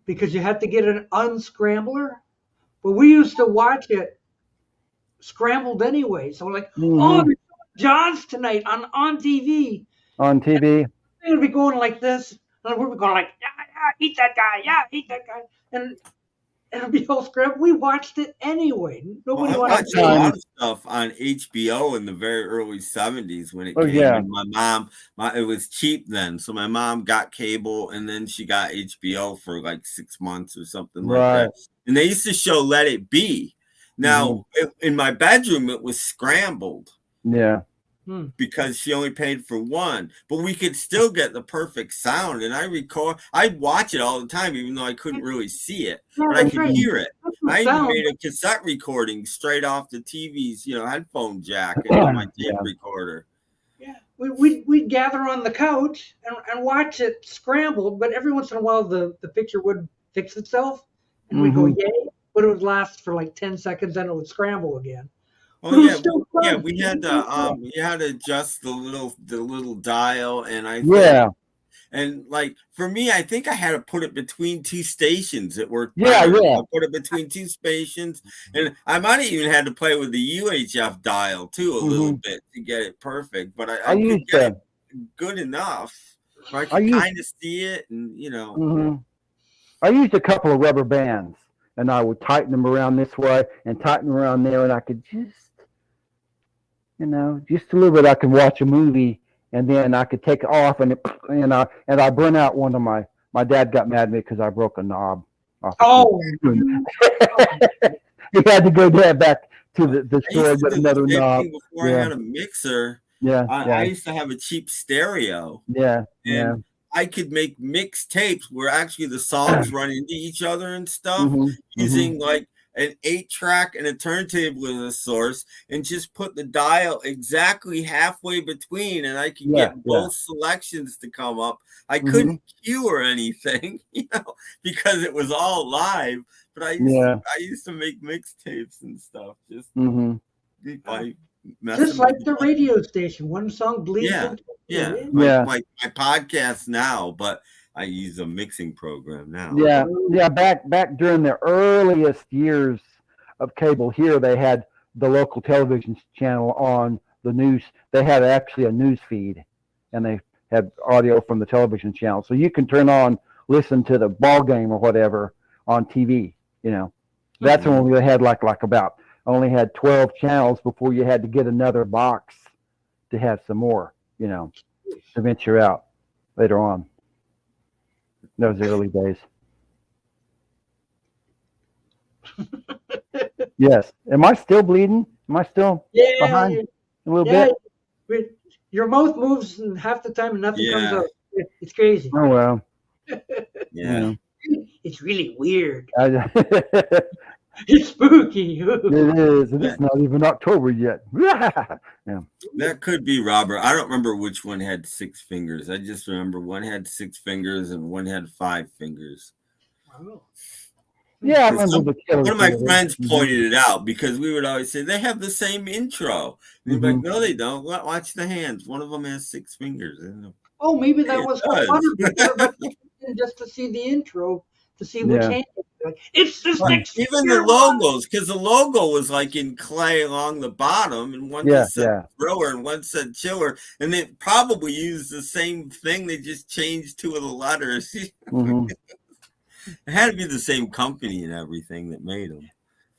because you had to get an unscrambler. But we used to watch it scrambled anyway. So like, John's tonight on TV. On TV. They would be going like this. And we'd be going like, eat that guy. Yeah, eat that guy. And it'll be all scrambled. We watched it anyway. Nobody watched a lot of stuff on HBO in the very early 70s when it came. Yeah. My mom, it was cheap then. So my mom got cable and then she got HBO for like 6 months or something like that. And they used to show Let It Be. Now, in my bedroom, it was scrambled. Yeah. Because she only paid for one. But we could still get the perfect sound. And I'd watch it all the time, even though I couldn't really see it. But I could hear it. I even made a cassette recording straight off the TV's, headphone jack and my tape recorder. we'd gather on the couch and watch it scrambled, but every once in a while the picture would fix itself and we'd go, yay, but it would last for like 10 seconds, then it would scramble again. Oh yeah, we had to adjust the little dial, and I think, and like for me, I think I had to put it between two stations. It worked better. I put it between two stations, and I might have even had to play with the UHF dial too a little bit to get it perfect. But I could get it good enough where I could kind of see it, and you know. I used a couple of rubber bands, and I would tighten them around this way and tighten them around there, and I could just, just a little bit. I could watch a movie, and then I could take it off, and I burn out one of my dad got mad at me because I broke a knob off. He had to go back to the store and get another knob. Before I had a mixer, I used to have a cheap stereo. And I could make mixed tapes where actually the songs run into each other and stuff using like an 8-track and a turntable as a source, and just put the dial exactly halfway between, and I could get both selections to come up. I couldn't cue or anything, because it was all live. But I used to make mixtapes and stuff just by just like the radio station. One song bleeds into my podcast now, but I use a mixing program now. Back during the earliest years of cable here, they had the local television channel on the news. They had actually a news feed, and they had audio from the television channel, so you can turn on, listen to the ball game or whatever on TV. That's when we had like about only had 12 channels before you had to get another box to have some more, to venture out later on. Those early days. Yes. Am I still bleeding? Am I still behind a little bit? Your mouth moves and half the time and nothing comes out. It's crazy. Oh, well. It's really weird. It's spooky. It is. And it's not even October yet. That could be, Robert. I don't remember which one had 6 fingers. I just remember one had 6 fingers and one had 5 fingers. Wow. Yeah, I remember one of my friends pointed it out, because we would always say they have the same intro. And he'd be like, no, they don't. Watch the hands. One of them has 6 fingers. Oh, maybe that was fun just to see the intro, to see which hand. Like, it's just even the logos, because the logo was like in clay along the bottom, and one said thrower and one said chiller, and they probably used the same thing. They just changed 2 of the letters. It had to be the same company and everything that made them.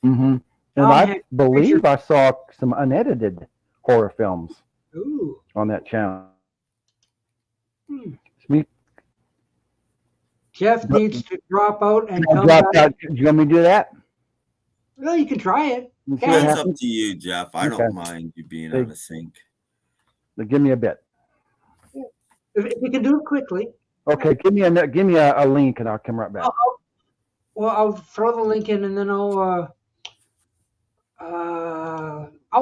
And I believe I saw some unedited horror films on that channel. Jeff needs to drop out and come back. Do you want me to do that? Well, you can try it. It's up to you, Jeff. I don't mind you being out of sync. Give me a bit. If you can do it quickly. Okay, give me a link and I'll come right back. I'll throw the link in, and then I'll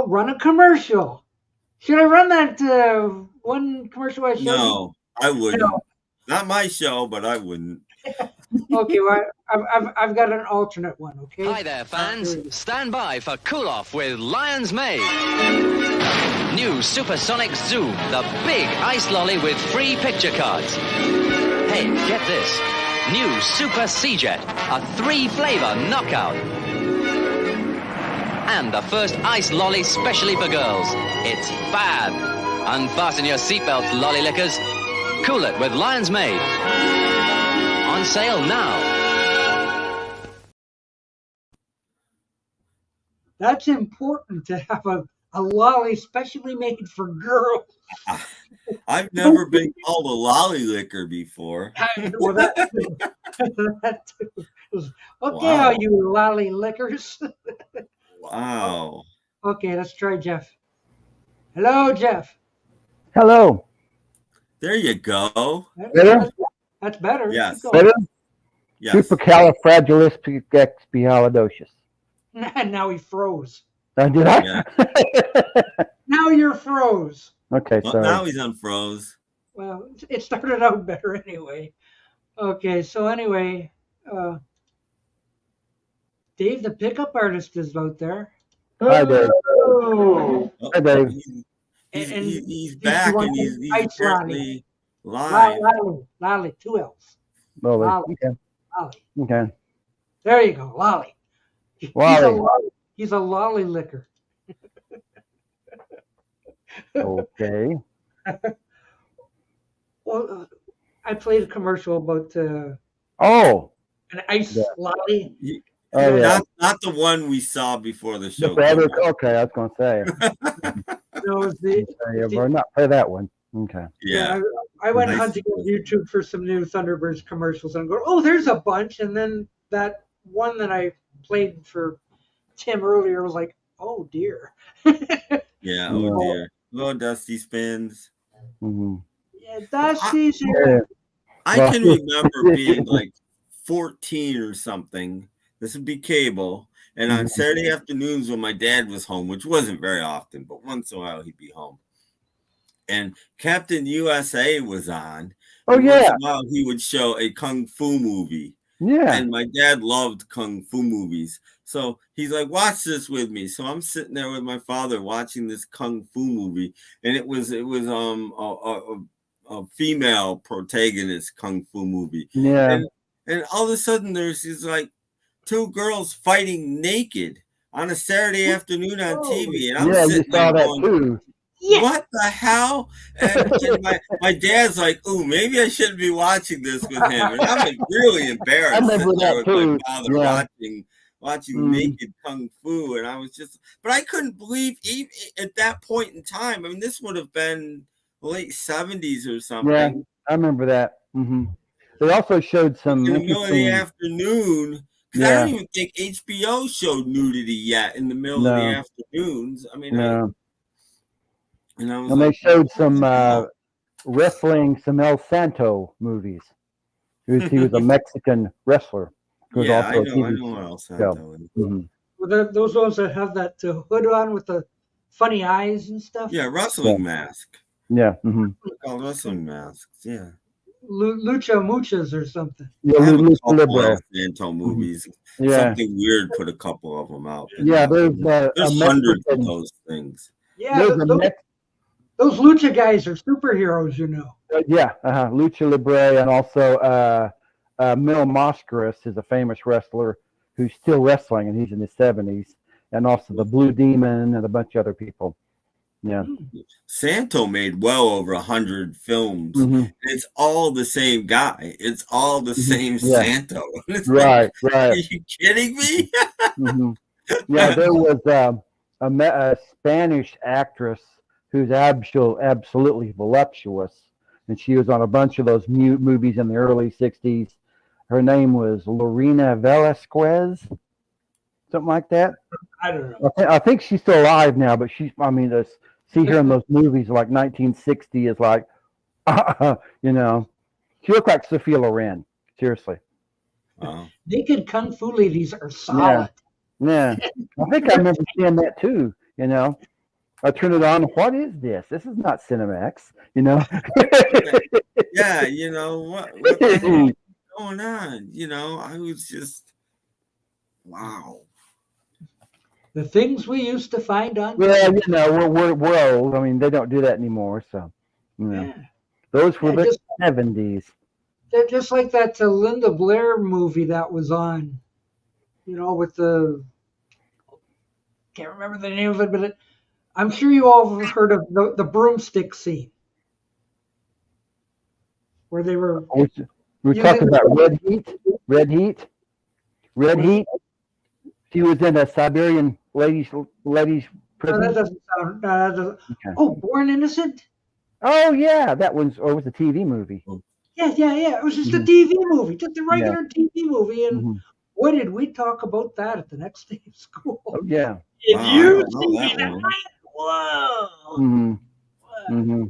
run a commercial. Should I run that one commercial I showed you? No, I wouldn't. No. Not my show, but I wouldn't. Okay, well, I've got an alternate one, okay? Hi there, fans. Stand by for Cool Off with Lion's Made. New Supersonic Zoom, the big ice lolly with free picture cards. Hey, get this. New Super C-Jet, a 3-flavor knockout. And the first ice lolly specially for girls. It's fab. Unfasten your seatbelts, lolly lickers. Cool it with Lion's Made. On sale now. That's important, to have a lolly specially made for girls. I've never been called a lolly licker before. Well, that too. Okay, all you lolly lickers. Wow. Okay, let's try Jeff. Hello, Jeff. Hello. There you go. Better? That's better. Yes. Better? Yes. Supercalifragilisticexpialidocious. Now he froze. Did I? Yeah. Now you're froze. Okay, Well, sorry. now he's unfroze. Well, it started out better anyway. Okay, so anyway, Dave, the pickup artist, is out there. Hi, Dave. Oh, Hi, Dave. And he's back and he's Ice apparently live. Lolly, 2 L's. Lolly. Lolly. Okay. Lolly. Okay. There you go, Lolly. Lolly. He's a lolly licker. Okay. Well, I played a commercial about Oh. an ice lolly. Oh, yeah. Not the one we saw before the show. Okay, I was going to say. No, it was We're not play that one. Okay. Yeah. I went hunting on YouTube for some new Thunderbirds commercials and go, oh, there's a bunch. And then that one that I played for Tim earlier was like, oh dear. Yeah. Oh dear. Oh, Dusty Spins. Mm-hmm. Yeah, Dusty's here. I can remember being like 14 or something. This would be cable. And on Saturday afternoons when my dad was home, which wasn't very often, but once in a while he'd be home. And Captain USA was on. Oh, and yeah. Once in a while he would show a Kung Fu movie. Yeah. And my dad loved Kung Fu movies. So he's like, watch this with me. So I'm sitting there with my father watching this Kung Fu movie. And it was a female protagonist Kung Fu movie. Yeah. And all of a sudden there's these like 2 girls fighting naked on a Saturday afternoon on TV. And I'm sitting you saw there that going, too. Yeah. what the hell? And my dad's like, "Ooh, maybe I shouldn't be watching this with him." And I'm like really embarrassed. I remember that with too. my father watching naked Kung Fu, and I was but I couldn't believe even at that point in time. I mean, this would have been late 70s or something. Yeah, I remember that. Mm-hmm. They also showed some in the middle of the afternoon. Because I don't even think HBO showed nudity yet in the middle of the afternoons. I mean, and they showed some wrestling, some El Santo movies. He was a Mexican wrestler. Yeah, I know El Santo. Mm-hmm. Well, those ones that have that hood on with the funny eyes and stuff. Yeah, wrestling mask. Yeah. Mm-hmm. Called wrestling masks. Yeah. Lucha Muchas or something. Yeah, Lucha Santo movies. Yeah. Something weird put a couple of them out. Yeah, there's hundreds of those things. Yeah, those Lucha guys are superheroes, you know. Lucha Libre, and also Mil Mascaras is a famous wrestler who's still wrestling, and he's in his 70s, and also the Blue Demon and a bunch of other people. Yeah. Santo made well over 100 films. Mm-hmm. It's all the same guy. It's all the same Santo. Right. Are you kidding me? Mm-hmm. Yeah, there was a Spanish actress who's absolutely voluptuous, and she was on a bunch of those movies in the early 60s. Her name was Lorena Velasquez, something like that. I don't know. I think she's still alive now, but see her in those movies like 1960 is like, she looked like Sophia Loren. Seriously. Wow. Naked Kung Fu ladies are solid. Yeah. I think I remember seeing that too, I turned it on. What is this? This is not Cinemax, Yeah, what the hell is going on? I was just, wow. The things we used to find on. Well, we're old. I mean, they don't do that anymore. So, those were the 70s. They're just like that Linda Blair movie that was on, with the. Can't remember the name of it, but I'm sure you all have heard of the broomstick scene, where they were. We're talking about Red Heat. She was in a Siberian ladies prison. No, that doesn't sound. Okay. Oh, Born Innocent. Oh yeah, that was. Or it was a TV movie. Yeah. It was just a TV movie, just a regular TV movie. And boy, did we talk about that at the next day of school? Oh yeah. Did you see that? Whoa. Mm-hmm.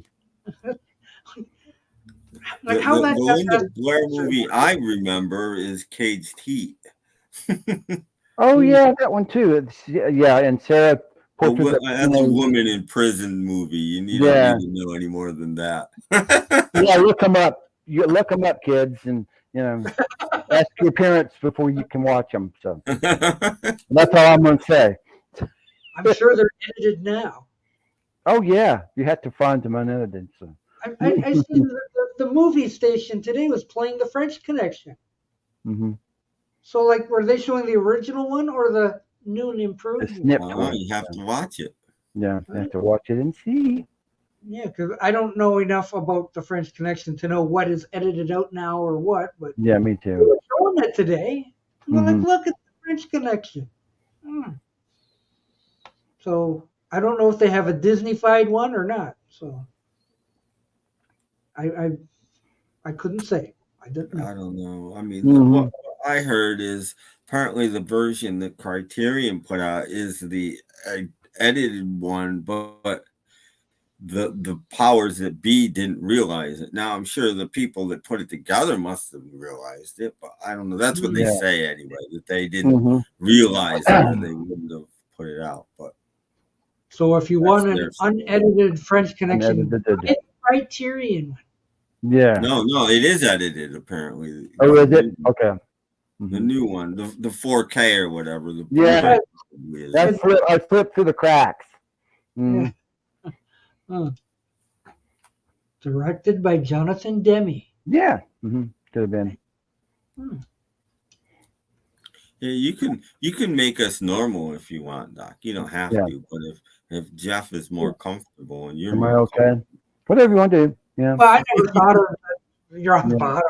Like how the Linda Blair movie I remember is Caged Heat. Oh yeah, that one too. And Sarah That's a woman in prison movie. You don't need to know any more than that. Yeah, look them up. You look them up, kids, and ask your parents before you can watch them. So that's all I'm going to say. I'm sure they're edited now. Oh yeah, you have to find them unedited. So I see the movie station today was playing The French Connection. mm-hmm. So, like, were they showing the original one or the new and improved one? You have to watch it. Yeah, you have to watch it and see. Yeah, because I don't know enough about The French Connection to know what is edited out now or what. But yeah, me they too. were showing it today. I'm like, look at The French Connection. So I don't know if they have a Disney-fied one or not. So I couldn't say. I don't know. I mean, what I heard is apparently the version that Criterion put out is the edited one, but the powers that be didn't realize it. Now I'm sure the people that put it together must have realized it, but I don't know. That's what they say anyway, that they didn't realize it or they wouldn't have put it out. But so if you want an unedited French Connection, get Criterion. Yeah. No, it is edited apparently. Oh, is it? Okay. The new one, the 4K or whatever. I flipped through the cracks. Yeah. Directed by Jonathan Demme. Yeah, could have been. Yeah, you can make us normal if you want, Doc. You don't have to, but if Jeff is more comfortable and you're more okay? Whatever you want to do. Yeah. Well, I never thought of that. You're on the bottom.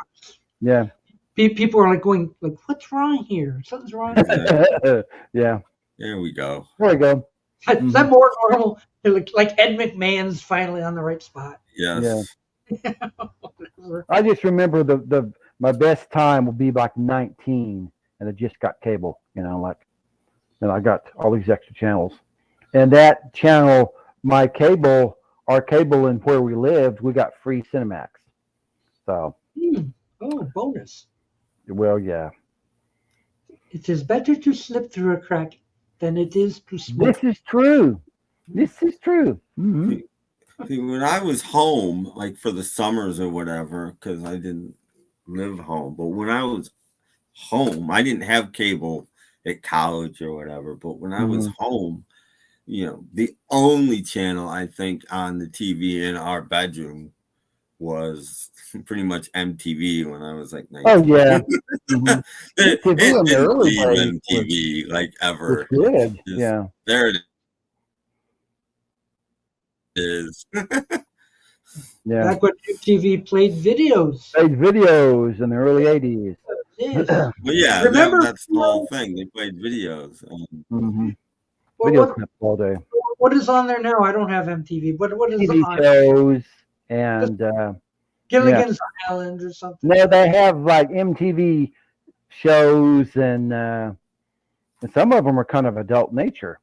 Yeah. People are like going, like, what's wrong here? Something's wrong. Yeah. There we go. There we go. Is that more normal? Like Ed McMahon's finally on the right spot. Yes. Yeah. I just remember my best time will be like 19, and I just got cable. And I got all these extra channels, and that channel, our cable and where we lived, we got free Cinemax. So. Oh, bonus. Well, yeah. It is better to slip through a crack than it is to smoke. This is true. Mm-hmm. See, when I was home, like for the summers or whatever, because I didn't live home, but when I was home, I didn't have cable at college or whatever. But when I was home, the only channel I think on the TV in our bedroom was pretty much MTV when I was like 19. Oh yeah. It didn't leave MTV like ever. Good. Yeah. There it is. Yeah. Back when MTV played videos. In the early 80s. Yes. Well, yeah, remember that's the whole thing. They played videos. Video clips all day. What is on there now? I don't have MTV. What is TV on shows and Gilligan's Island or something? No, they have like MTV shows and some of them are kind of adult nature.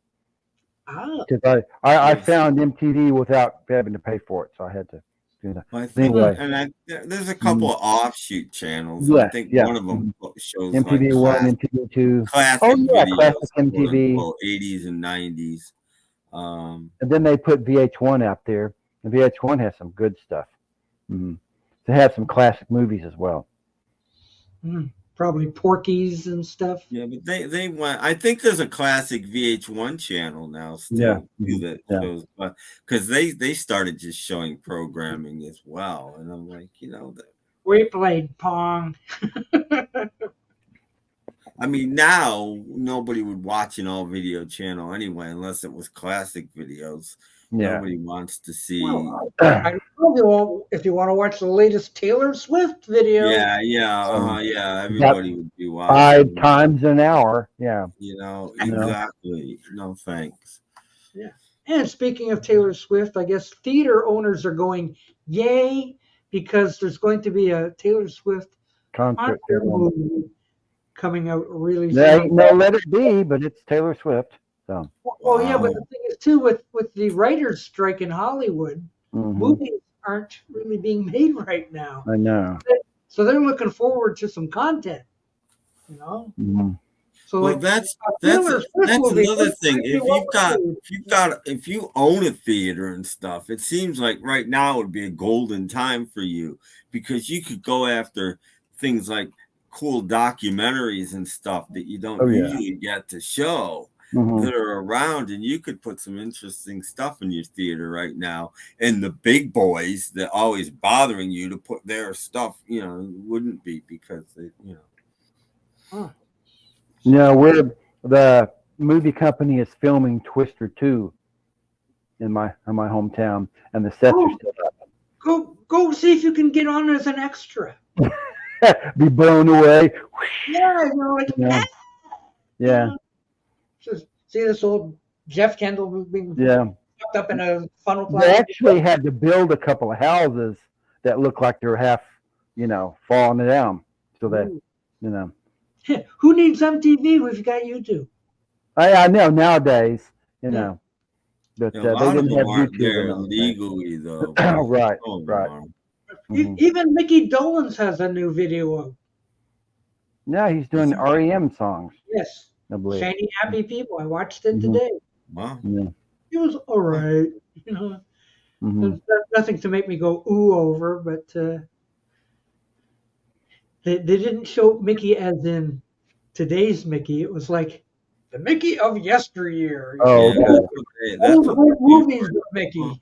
Because I found MTV without having to pay for it, so I had to do that. Well, I think, and there's a couple of offshoot channels. I think one of them shows MTV like 1, MTV 2. Classic videos, classic MTV. 80s and 90s. And then they put VH1 out there, and VH1 has some good stuff. They have some classic movies as well. Probably Porky's and stuff. Yeah, but they went. I think there's a classic VH1 channel now still that shows, because they started just showing programming as well, and I'm like, we played Pong. I mean, now nobody would watch an all video channel anyway, unless it was classic videos. Nobody wants to see. Well, I really won't. If you want to watch the latest Taylor Swift video. Everybody would be watching 5 times an hour. Yeah. Exactly. No thanks. Yeah. And speaking of Taylor Swift, I guess theater owners are going yay, because there's going to be a Taylor Swift concert movie coming out really soon. No, let it be, but it's Taylor Swift. So. Well, yeah, but the thing is too, with the writers' strike in Hollywood, movies aren't really being made right now. I know. So they're looking forward to some content, So Well, like that's Taylor's first movie, another thing. frankly, what was it? If you own a theater and stuff, it seems like right now would be a golden time for you because you could go after things like cool documentaries and stuff that you don't Oh, yeah. usually get to show Mhm. that are around, and you could put some interesting stuff in your theater right now. And the big boys that always bothering you to put their stuff, wouldn't be because they. Huh. We're the movie company is filming Twister 2 in my hometown, and the sets are still up. Go see if you can get on as an extra. Be blown away. Yeah, like Yeah. Yeah. Just see this old Jeff Kendall being tucked up in a funnel cloud. They actually had to build a couple of houses that look like they're half, falling down. So that, Who needs MTV? We've got YouTube. I know nowadays, Yeah. but A they lot of didn't them have aren't YouTube there in those days. legally though. Right, Some of them right. are. Mhm. Even Mickey Dolenz has a new video of. Yeah, he's doing REM songs, Yes. I believe. Shiny Happy People. I watched it Mhm. today. Wow. Yeah. It was all right. Mhm. Nothing to make me go ooh over, but they didn't show Mickey as in today's Mickey. It was like the Mickey of yesteryear. Oh, Yeah, okay. that's Old what home you movies with Mickey.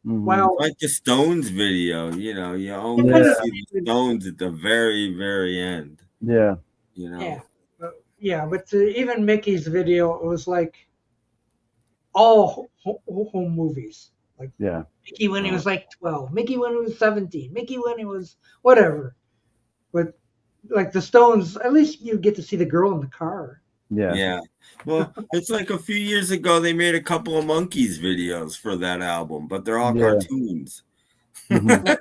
Mhm. Wow. like the Stones video. You only Yeah. see the Stones at the very, very end. Yeah. Yeah, but even Mickey's video, it was like all home movies. Like Yeah. Mickey when he was like 12, Mickey when he was 17, Mickey when he was whatever. But like the Stones, at least you get to see the girl in the car. Yeah. Yeah. Well, it's like a few years ago they made a couple of Monkeys videos for that album, but they're all Yeah. cartoons. Mhm.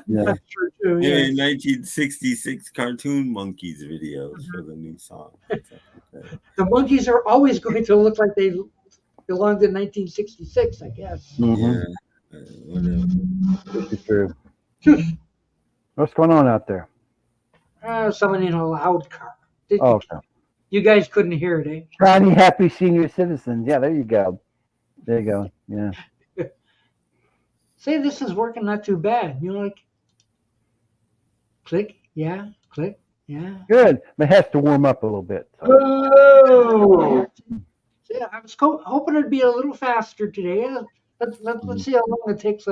Yeah. That's true too. They Yeah. made 1966 cartoon Monkeys videos for the new song. It's like, okay. The monkeys are always going to look like they belonged in 1966, I guess. Mhm. Yeah. Whatever. It's true. What's going on out there? Someone in a loud car. Oh, okay. You guys couldn't hear it, eh? Shiny, happy senior citizens. Yeah, there you go. There you go. Yeah. Say this is working not too bad. Like click, yeah, click, yeah. Good. It has to warm up a little bit. So. Oh. Yeah, I was hoping it'd be a little faster today. Let's see how long it takes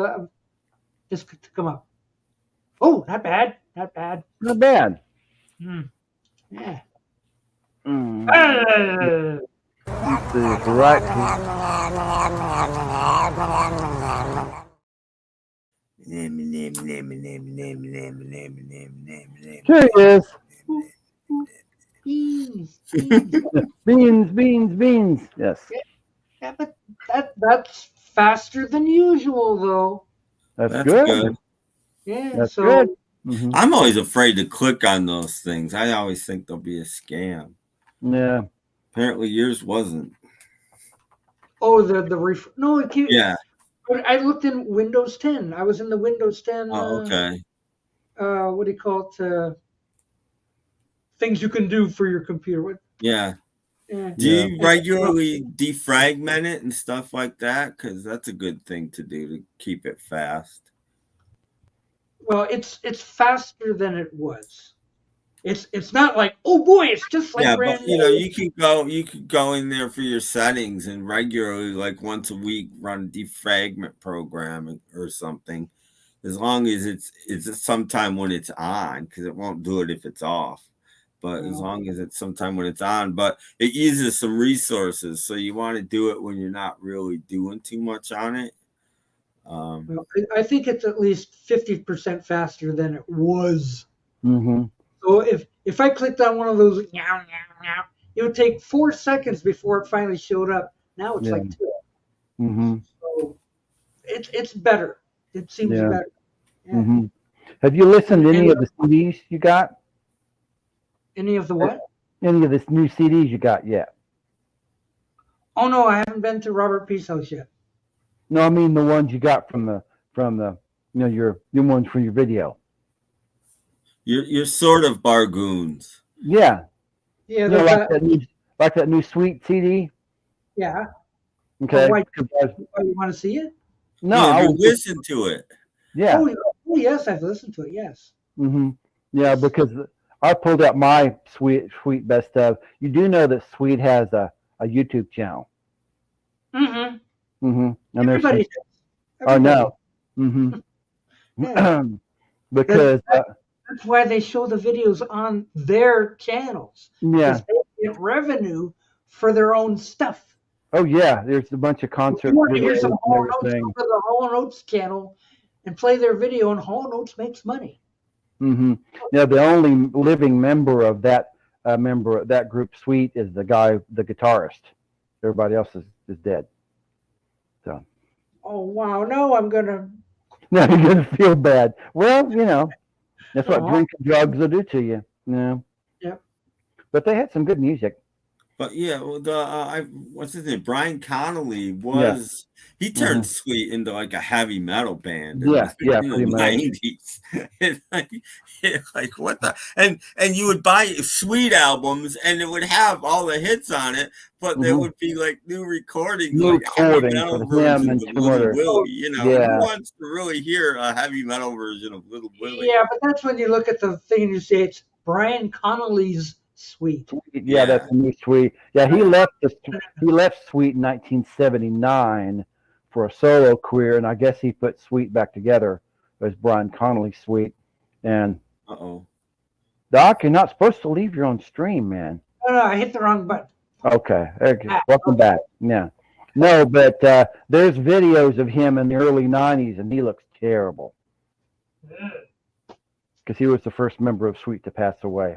this to come up. Oh, not bad, not bad. Not bad. Yeah. Mm. Ah. Let's see, it's right. Here he is. Beans. Beans. Yes. Yeah, but that's faster than usual, though. That's good. Yeah, That's so good. Mhm. I'm always afraid to click on those things. I always think they'll be a scam. Yeah. Apparently yours wasn't. oh the no, it can't. Yeah. I looked in Windows 10. I was in the Windows 10. Oh, okay. What do you call it? Things you can do for your computer. Yeah. Yeah. Do you regularly defragment it and stuff like that? Because that's a good thing to do to keep it fast. Well, it's faster than it was. It's not like, oh boy, it's just like brand but new. you could go in there for your settings and regularly, like once a week, run a defragment program or something. As long as it's sometime when it's on, because it won't do it if it's off. But as long as it's sometime when it's on, but it uses some resources, so you want to do it when you're not really doing too much on it. Well, I think it's at least 50% faster than it was. Mm-hmm. So if I clicked on one of those, it would take 4 seconds before it finally showed up. Now it's like 2. Mm-hmm. So it's better. It seems better. Yeah. Mm-hmm. Have you listened to any of the CDs you got? Any of the what? Any of the new CDs you got yet? Oh no, I haven't been to Robert Peace House yet. No, I mean the ones you got from the your ones for your video. You're sort of bargoons. Yeah. Yeah, You know, there's like that. like that new Sweet CD. Yeah. Okay. Why, 'Cause why you want to see it? no, Yeah, I you was just, listen to it. yeah. Oh, yes, I've listened to it. Yes. Yeah, because I pulled up my Sweet best of. You do know that Sweet has a YouTube channel. Mm-hmm. And there's some. Everybody does. I Everybody. know. hmm Yeah. That, because that's why they show the videos on their channels yeah. because they get revenue for their own stuff. Oh yeah, there's a bunch of If you concert want to hear videos some and Hall Notes, everything. go to the Hall Notes channel and play their video, and Hall Notes makes money. Now the only living member of that group, Sweet, is the guy, the guitarist. Everybody else is dead. So Oh wow! No, I'm gonna. now you're gonna feel bad. Well, that's what Oh, drinking drugs will do to you. yep. But they had some good music. But yeah, well, what's his name? Brian Connolly Yeah. he turned Sweet into like a heavy metal band in Yeah. Yeah. the Pretty much. 90s. Like what the and you would buy Sweet albums and it would have all the hits on it, but there would be like new recordings, New like heavy recordings metal of him versions and of some Little other. Willie. Who Yeah. wants to really hear a heavy metal version of Little Willie? Yeah, but that's when you look at the thing and you say it's Brian Connolly's Sweet. Yeah, that's a new Sweet. Yeah, he left Sweet in 1979 for a solo career, and I guess he put Sweet back together as Brian Connolly Sweet. And Doc, you're not supposed to leave your own stream, man. No, I hit the wrong button. Okay. Welcome back. Yeah. No, but there's videos of him in the early 90s, and he looks terrible. Because he was the first member of Sweet to pass away.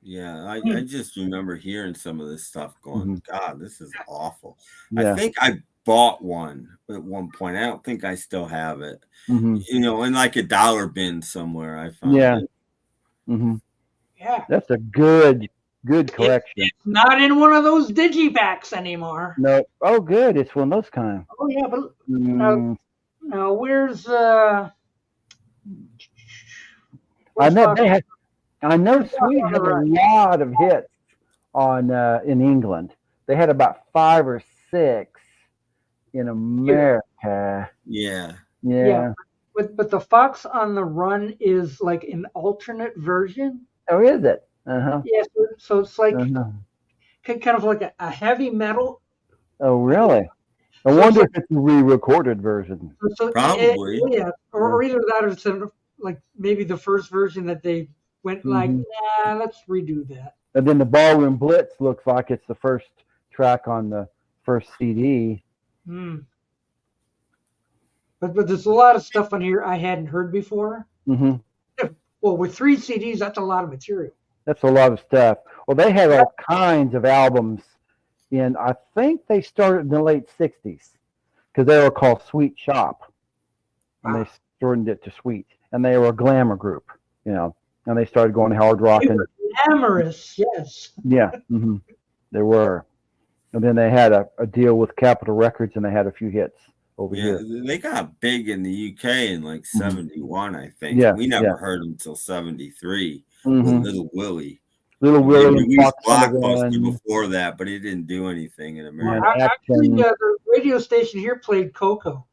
Yeah, I just remember hearing some of this stuff going, God, this is awful. Yeah. I think I bought one at one point. I don't think I still have it. In like a dollar bin somewhere I found it. Yeah. That's a good collection. It's not in one of those digipacks anymore. No. Oh, good. It's one of those kind. Oh yeah, but now where's I know Sweet had a lot of hits on in England. They had about 5 or 6 in America. Yeah. But the Fox on the Run is like an alternate version. Oh, is it? Yeah, so it's like kind of like a heavy metal. Oh, really? I wonder if it's a re-recorded version. Probably. Or either that or it's like maybe the first version that they went like, nah, let's redo that. And then the Ballroom Blitz looks like it's the first track on the first CD. But there's a lot of stuff on here I hadn't heard before. Well, with 3 CDs, that's a lot of material. That's a lot of stuff. Well, they had all kinds of albums I think they started in the late 60s because they were called Sweet Shop. And they shortened it to Sweet. And they were a glamour group, and they started going hard rock. They were glamorous, yes. Yeah, they were. And then they had a deal with Capitol Records, and they had a few hits over here. They got big in the UK in like 71, I think. Yeah, we never heard them until 73 with Little Willie. Little Willie we used Blockbuster before that, but he didn't do anything in America. Actually, the radio station here played Coco.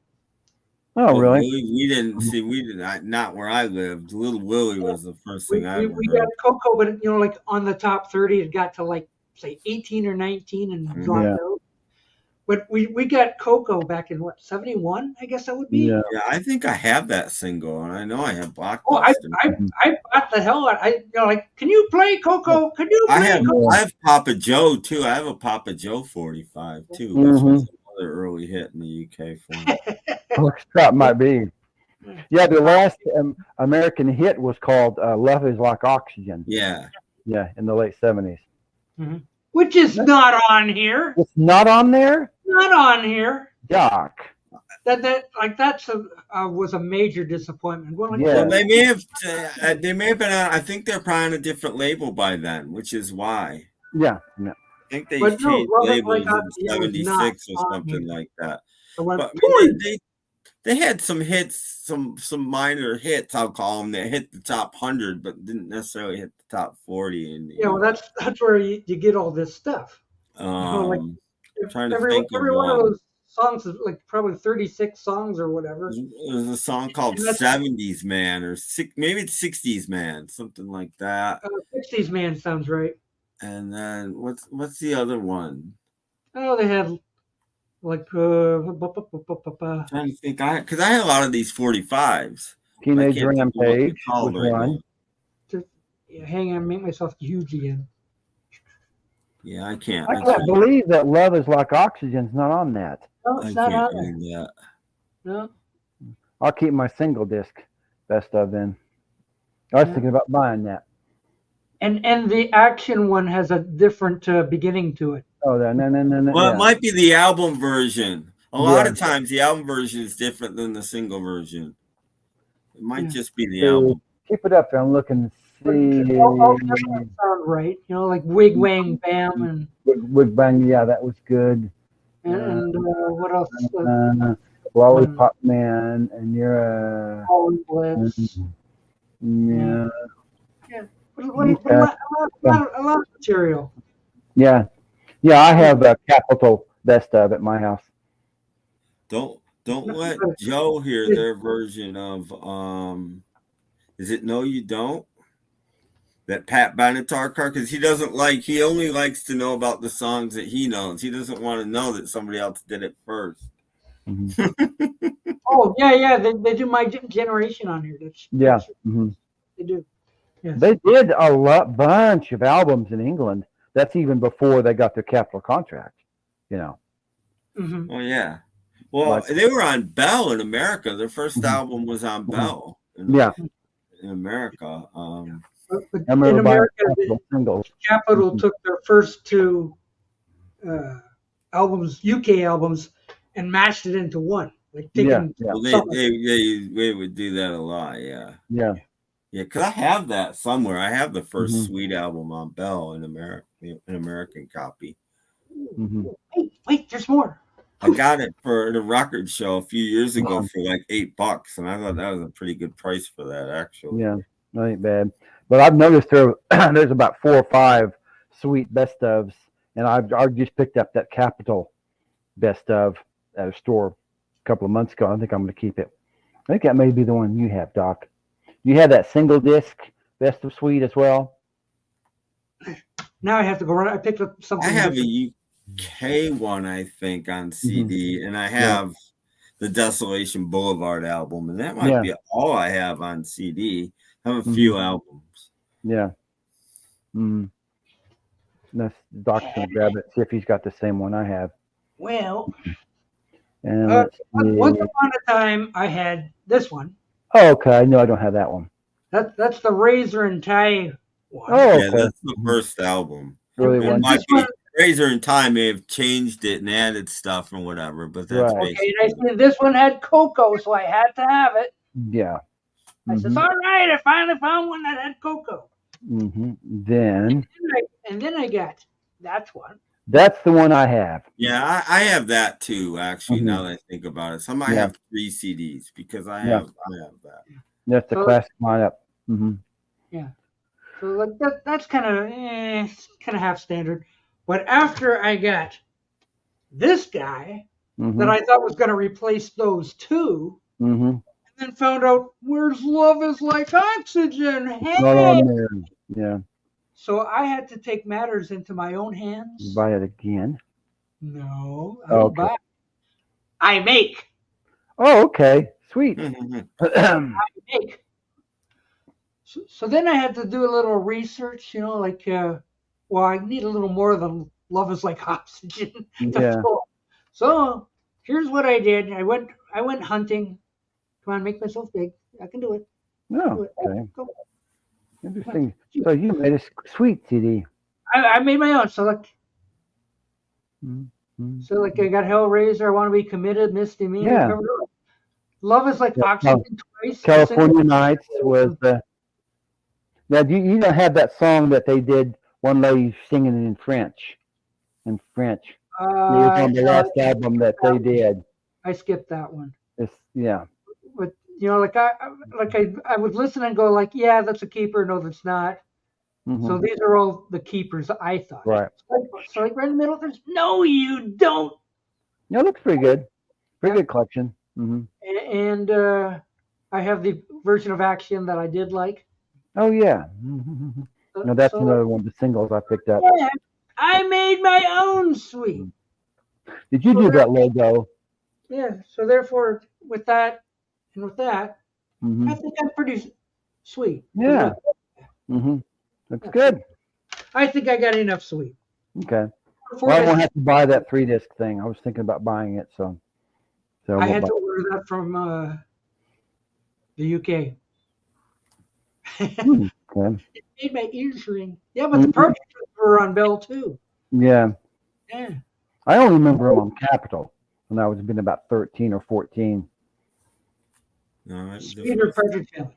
Oh, really? We didn't not where I lived. Little Willie was the first thing I ever We heard. got Coco, but like on the top 30, it got to like say 18 or 19 and dropped out. But we got Coco back in 71, I guess that would be. Yeah, I think I have that single, and I know I have Blockbuster. Oh, I bought the hell out. Can you play Coco? Can you play Coco? I have Papa Joe too. I have a Papa Joe 45 too. Which was another early hit in the UK for me. That might be. Yeah, the last American hit was called "Love Is Like Oxygen." Yeah, in the late 70s. Which is not on here. It's not on there. Not on here. Doc. That was a major disappointment. Well, they may have been on, I think they're probably on a different label by then, which is why. Yeah. I think they changed labels in 76 or something like that. But they had some hits, some minor hits, I'll call them, that hit the top 100, but didn't necessarily hit the top 40. And Yeah, well, that's where you get all this stuff. Like trying to every think of one of one. those songs is like probably 36 songs or whatever. There's a song called "70s Man" or maybe it's "60s Man," something like that. 60s Man sounds right. And then what's the other one? Oh, they had like I'm trying to think, because I had a lot of these 45s. Teenage Rampage was one. Yeah, hang on, make myself huge again. Yeah, I can't. I can't believe that "Love Is Like Oxygen's not on that. No, it's not on there. No. I'll keep my single disc best of then. I was thinking about buying that. And the action one has a different beginning to it. Oh, no. Well, it might be the album version. A lot of times the album version is different than the single version. It might just be the album. Keep it up there. I'm looking to see. All different sound right. You know, like Wig Wang Bam and Wig Bang. Yeah, that was good. And what else? Lollipop Man, and you're Holland Blitz. Yeah. A lot of material. Yeah. I have a Capitol best of at my house. Don't let Joe hear their version of is it No You Don't? That Pat Benatar card, because he only likes to know about the songs that he knows. He doesn't want to know that somebody else did it first. Mm-hmm. Oh yeah, they do My Generation on here. They do. Yes. They did a bunch of albums in England. That's even before they got their Capitol contract. You know. Mm-hmm. Oh yeah. Well, they were on Bell in America. Their first album was on Bell. In America. In America, Capitol took their first two albums, UK albums, and mashed it into one. Like taking Well, they would do that a lot. Yeah, because I have that somewhere. I have the first Sweet album on Bell in America, an American copy. Mm-hmm. Wait, there's more. I got it for the record show a few years ago for like $8, and I thought that was a pretty good price for that, actually. Yeah, that ain't bad. But I've noticed there's about 4 or 5 Sweet best ofs, and I've just picked up that Capitol best of at a store a couple of months ago. I think I'm going to keep it. I think that may be the one you have, Doc. You have that single disc best of Sweet as well. Now I have to go run. I picked up something. I have a UK one, I think, on CD, and I have the Desolation Boulevard album, and that might be all I have on CD. I have a few albums. Yeah. Let's Doc's gonna grab it, see if he's got the same one I have. Well, and once upon a time, I had this one. Oh, okay. No, I don't have that one. That's the Razor and Tie one. Oh, okay. Yeah, that's the first album. Really Razor and Tie may have changed it and added stuff or whatever, but that's okay. And I said this one had cocoa, so I had to have it. Yeah. I said, all right, I finally found one that had cocoa. Then I got that's one. That's the one I have. Yeah, I have that too, actually, now that I think about it. So I might have 3 CDs because I have that. That's the classic lineup. Yeah. So like that's kind of half standard. But after I got this guy that I thought was going to replace those two, and then found out where's Love Is Like Oxygen. Hey! Not on there. Yeah. So I had to take matters into my own hands. You buy it again? No, I don't buy. I make. Oh, okay. Sweet. I make. So then I had to do a little research, like, well, I need a little more than Love Is Like Oxygen. So here's what I did. I went hunting. Come on, make myself big. I can do it. No, okay. Interesting. So you made a Sweet CD. I made my own. So like, I got Hellraiser. I Want to Be Committed. Misdemeanor. Yeah. Love Is Like Oxygen twice. California Nights was the. Now, you don't have that song that they did? One lady singing it in French. It was on the last album that they did. I skipped that one. It's yeah. But like I would listen and go like, yeah, that's a keeper. No, that's not. Mhm. So these are all the keepers I thought. Right. So like right in the middle, there's no, you don't. Yeah, it looks pretty good. Pretty good collection. Hmm. And I have the version of Action that I did like. Oh yeah. Mhm. No, that's So another one of the singles I picked up. yeah, I made my own suite. Did you So do that logo? Yeah. So therefore, with that and with that, Hmm. I think I'm pretty sweet. Yeah. Hmm. Looks good. I think I got enough sweet. Okay. Four Well, I won't discs. have to buy that 3-disc thing. I was thinking about buying it, so I I won't had buy to order that from the UK. it. Okay. It made my ears ring. Yeah, but the purchases were on Bell too. Yeah. Yeah. I only remember them on Capitol when I was been about 13 or 14. No, Sweet or Partridge Family.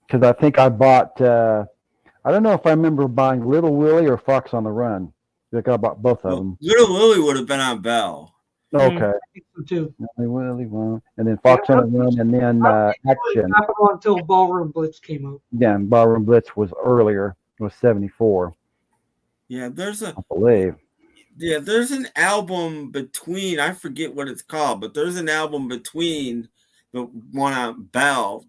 Because I think I bought, I don't know if I remember buying Little Willie or Fox on the Run. I think I bought both of them. Little Willie would have been on Bell. Okay. I think so too. Willie, and then Fox on the Run, and then Action. Capital until Ballroom Blitz came out. Yeah, and Ballroom Blitz was earlier. It was 74, Yeah, I believe. there's an album between, I forget what it's called, but there's an album between the one on Bell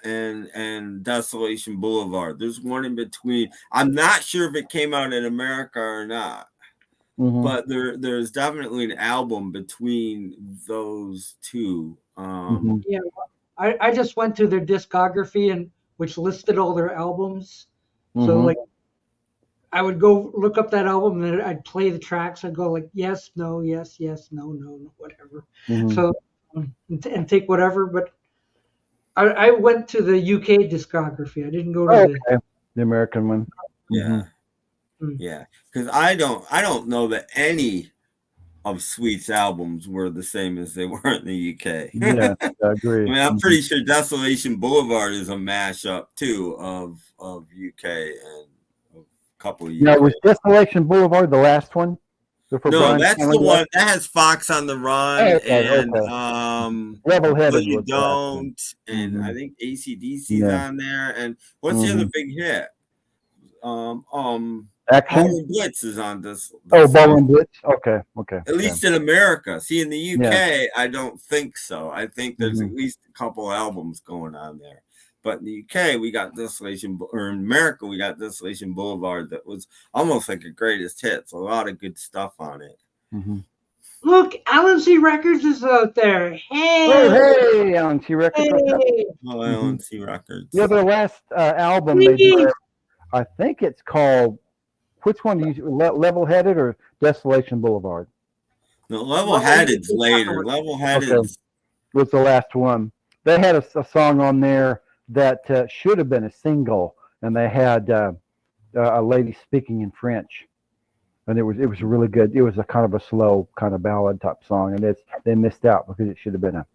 and Desolation Boulevard. There's one in between. I'm not sure if it came out in America or not. Mhm. But there's definitely an album between those two. Mhm. Yeah, I just went to their discography and which listed all their albums. So Mhm. like I would go look up that album and then I'd play the tracks. I'd go like yes, no, yes, yes, no, no, no, whatever. Mhm. So and take whatever. But I went to the UK discography. I didn't go to the. Okay. The American one. Yeah. Mhm. Yeah. Because I don't know that any of Sweet's albums were the same as they were in the UK. Yeah, I agree. I mean, I'm pretty sure Desolation Boulevard is a mashup too of UK and a couple of Now, UK. was Desolation Boulevard the last one? Before No, Brian that's Conley the left? one that has Fox on the Run Okay, and okay. Level-Headed You was the last one. Don't, and Mhm. I think AC/DC's Yeah. on there. And what's the other Mhm. big hit? Action. Ballroom Blitz is on this. Oh, Ballroom Blitz. Okay. Okay. At least in America. See, in the UK, Yeah. I don't think so. I think there's at least a couple albums going on there. But in the UK, we got or in America, we got Desolation Boulevard that was almost like a greatest hits. A lot of good stuff on it. Mhm. Look, Alan C. Records is out there. Hey, Oh, hey, Alan C. Records. hey. Oh, LNC Records. Yeah, their last album they did, I think it's called, which one do you, Level-Headed or Desolation Boulevard? No, Level-Headed's later. Level-Headed was the last one. They had a song on there that should have been a single, and they had a lady speaking in French, and it was really good. It was a kind of a slow kind of ballad type song, and they missed out because it should have been a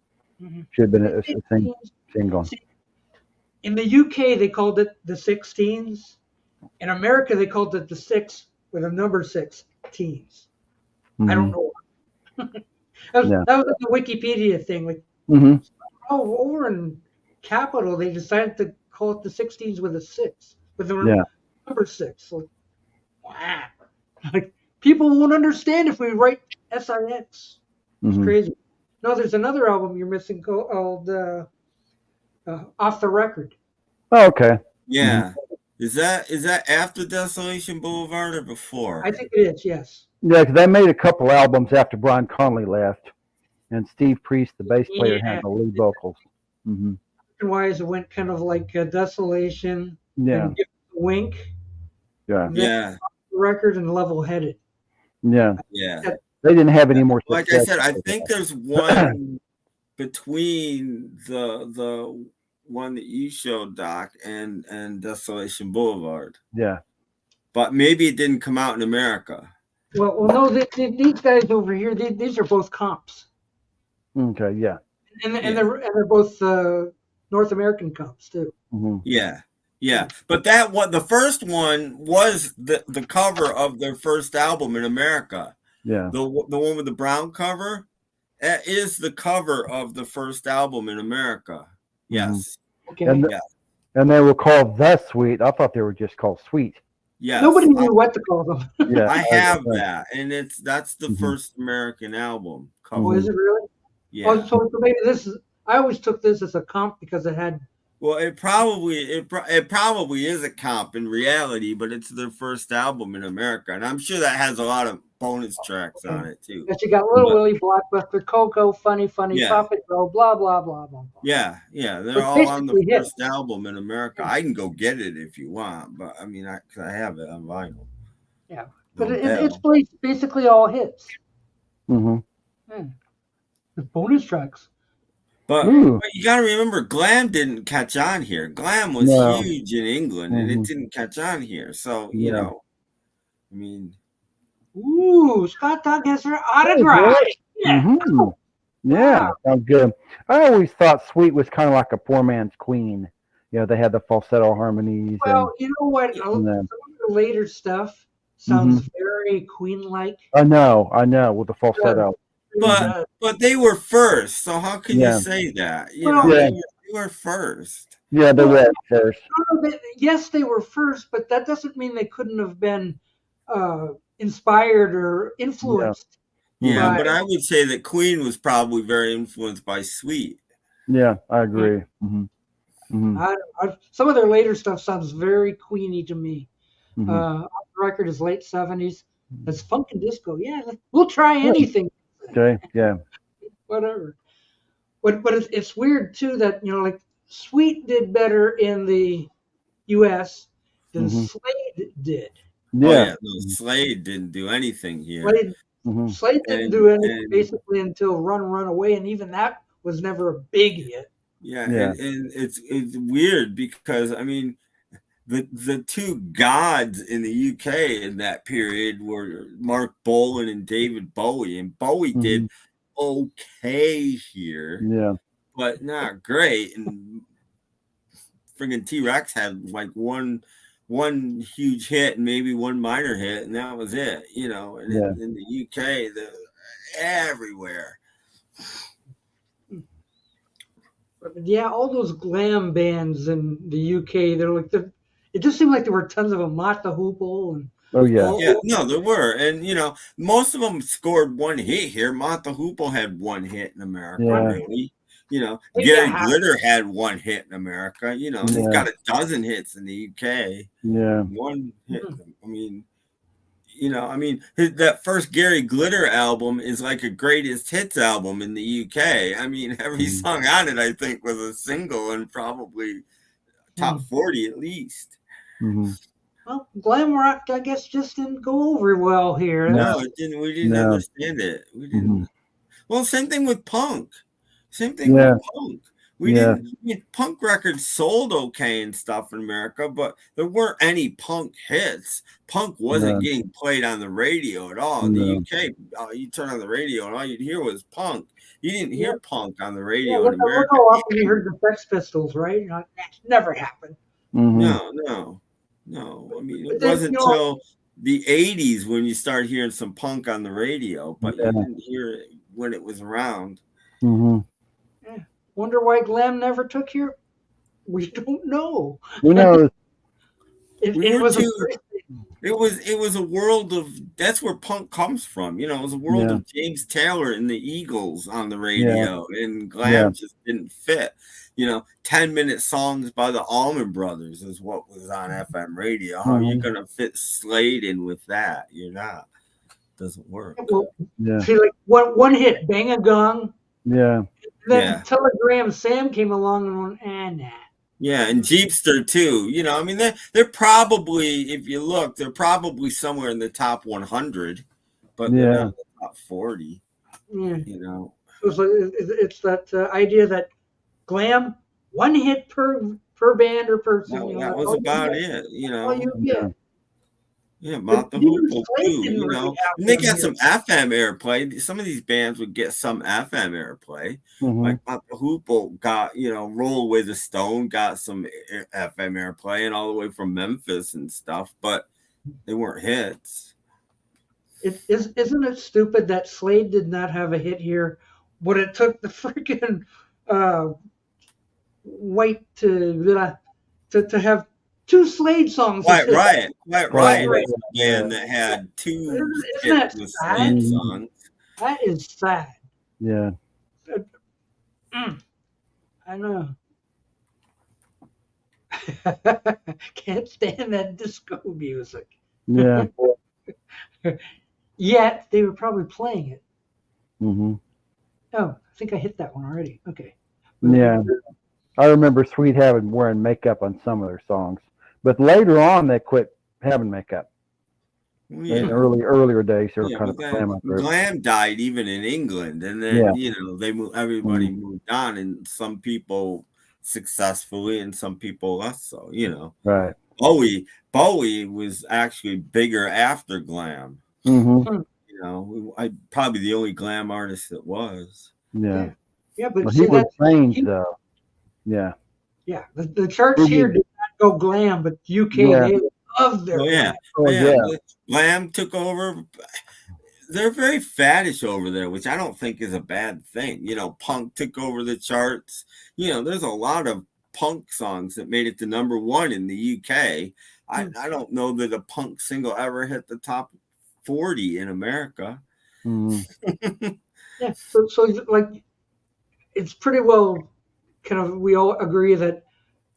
single. In the UK, they called it the 16s. In America, they called it the 6 with a number 6 teens. Mm-hmm. I don't know. that was like a Wikipedia thing. Like, over in Capital, they decided to call it the 16s with a 6, with the number 6. Like, wow. Like, people won't understand if we write SIX. It's crazy. No, there's another album you're missing called Off the Record. Oh, okay. Yeah. Is that after Desolation Boulevard or before? I think it is, yes. Yeah, because they made a couple albums after Brian Conley left, and Steve Priest, the bass player, had the lead vocals. Mm-hmm. Wise, it went kind of like Desolation, and Give a Wink, yeah, Record, and Level-Headed. Yeah. They didn't have any more success. Like I said, I think there's one between the one that you showed, Doc, and Desolation Boulevard. Yeah. But maybe it didn't come out in America. Well, no, these guys over here, these are both comps. Okay, yeah. And they're both North American comps too. Mm-hmm. Yeah. But the first one was the cover of their first album in America. Yeah. The one with the brown cover. That is the cover of the first album in America. Yes. Okay. And, Yeah. and they were called The Sweet. I thought they were just called Sweet. Yes. Nobody knew what to call them. Yeah, I have that, and that's the Mhm. first American album Oh, cover. is it really? Yeah. Oh, so maybe this is. I always took this as a comp because it had. Well, it probably is a comp in reality, but it's their first album in America, and I'm sure that has a lot of bonus tracks on it too. That you got Little But- Willie, Blockbuster, Coco, Funny, Yeah. Puppet Row, blah blah blah blah. Blah. Yeah, they're But all on the basically first album in America. I can go get it if you want, but I mean, I have it on vinyl. Yeah, but No it's doubt. basically all hits. Hmm. The bonus tracks. But Ooh. you got to remember, glam didn't catch on here. Glam was No. huge in England, and it Mhm. didn't catch on here. So Yeah. you know, I mean, Ooh, Scott Dog has her autograph. Yeah. Mhm. Yeah, sounds good. I always thought Sweet was kind of like a poor man's Queen. You know, they had the falsetto harmonies. Well, you know what? and Some then, of the later stuff sounds very Queen-like. I know, with the falsetto. but they were first. So how can Yeah. you say that? You Well, know, Yeah. they were first. Yeah, they were first. Yes, they were first, but that doesn't mean they couldn't have been inspired or influenced. Yeah, Right. but I would say that Queen was probably very influenced by Sweet. Yeah, I agree. Hmm. Some of their later stuff sounds very Queeny to me. Hmm. Off the record is late 70s. It's funk and disco. Yeah, we'll try anything. Okay, yeah. Whatever. But it's weird too that like Sweet did better in the U.S. than Mhm. Slade did. Oh, Yeah. yeah. No, Slade didn't do anything here. Slade didn't And- do anything and- basically until Run Away, and even that was never a big hit. Yeah, Yeah. And it's weird because I mean the two gods in the UK in that period were Mark Bolan and David Bowie, and Bowie did okay here, Yeah. but not great. And friggin' T-Rex had like one huge hit and maybe one minor hit, and that was it. You know, and Yeah. in the UK, everywhere. Yeah, all those glam bands in the UK, they're like it just seemed like there were tons of them. Mott the Hoople and Oh yeah. Yeah, no, there were, and most of them scored one hit here. Mott the Hoople had one hit in America, Yeah. really. Yeah. Gary Glitter had one hit in America. He's Yeah. got a dozen hits in the UK. Yeah. One hit. I mean, that first Gary Glitter album is like a greatest hits album in the UK. I mean, every song on it, I think, was a single and probably top 40 at least. Hmm. well, glam rock, I guess, just didn't go over well here. No, it didn't. We didn't No. understand it. We didn't. Mhm. Well, same thing with punk. Same thing Yeah. with punk. We Yeah. didn't. I mean, punk records sold okay and stuff in America, but there weren't any punk hits. Punk wasn't No. getting played on the radio at all in the No. UK. You turn on the radio and all you'd hear was punk. You didn't hear punk on the Yeah, radio look in America. how often you heard the Sex Pistols, right? You're like, that never happened. Hmm. No. I mean, But it then, wasn't until the 80s when you start hearing some punk on the radio, but Yeah. you didn't hear it when it was around. Hmm. Wonder why glam never took here? We don't know. Who knows? It We were was too- It was a world of, that's where punk comes from. It was a world Yeah. of James Taylor and the Eagles on the radio, and glam just didn't fit. 10-minute songs by the Allman Brothers is what was on FM radio. How are you gonna fit Slade in with that? You're not. Doesn't work. well, Yeah. see, like one hit, Bang a Gong. Yeah. Then Yeah. Telegram Sam came along and went, nah. Yeah, and Jeepster too. I mean, they're probably, if you look, they're probably somewhere in the top 100, but they're not in the top 40. Yeah. It's It's that idea that glam, one hit per band or person. that was about it. All you get. Yeah, Mott the Even Hoople Slade too. didn't really have And they one got hit. some FM airplay. Some of these bands would get some FM airplay. Hmm. Like Mott the Hoople got, Roll Away the Stone got some FM airplay, and all the way from Memphis and stuff, but they weren't hits. Isn't it stupid that Slade did not have a hit here but it took the freaking White to have two Slade songs. White Riot. White Riot Riot. was a band that had two Isn't that hits with sad? Slade songs. That is sad. Yeah. I know. Can't stand that disco music. Yeah. Yet they were probably playing it. hmm Oh, I think I hit that one already. Okay. Yeah. I remember Sweet Heaven wearing makeup on some of their songs, but later on they quit having makeup. Yeah. In earlier days, they were Yeah, kind of but glam group. glam died even in England, and then they everybody moved on, and some people successfully, and some people less so. Right. Bowie was actually bigger after glam. Mm-hmm. I probably the only glam artist that was. Yeah. Yeah, but Well, see, he was changed though. Yeah. Yeah, the charts here did not go glam, but UK they love their glam. Glam took over. They're very faddish over there, which I don't think is a bad thing. Punk took over the charts. There's a lot of punk songs that made it to #1 in the UK. I don't know that a punk single ever hit the top 40 in America. Yeah, so like it's pretty well kind of we all agree that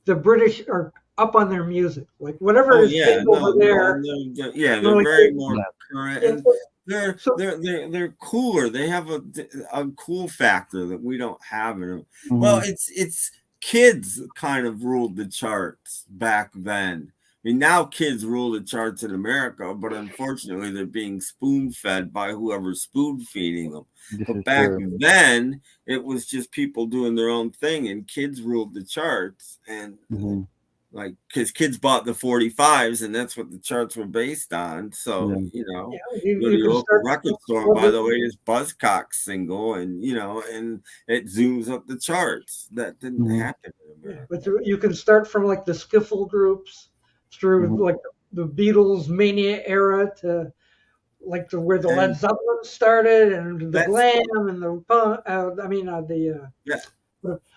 the British are up on their music. Like whatever is big over there. They're very more current. And they're cooler. They have a cool factor that we don't have in them. Well, it's kids kind of ruled the charts back then. I mean, now kids rule the charts in America, but unfortunately, they're being spoon-fed by whoever's spoon-feeding them. But back then, it was just people doing their own thing, and kids ruled the charts. And because kids bought the 45s, and that's what the charts were based on. So, you go to your local record store, by the way, this Buzzcock single, and and it zooms up the charts. That didn't happen in America. But you can start from like the skiffle groups through like the Beatles mania era to like where the Led Zeppelin started and the glam and the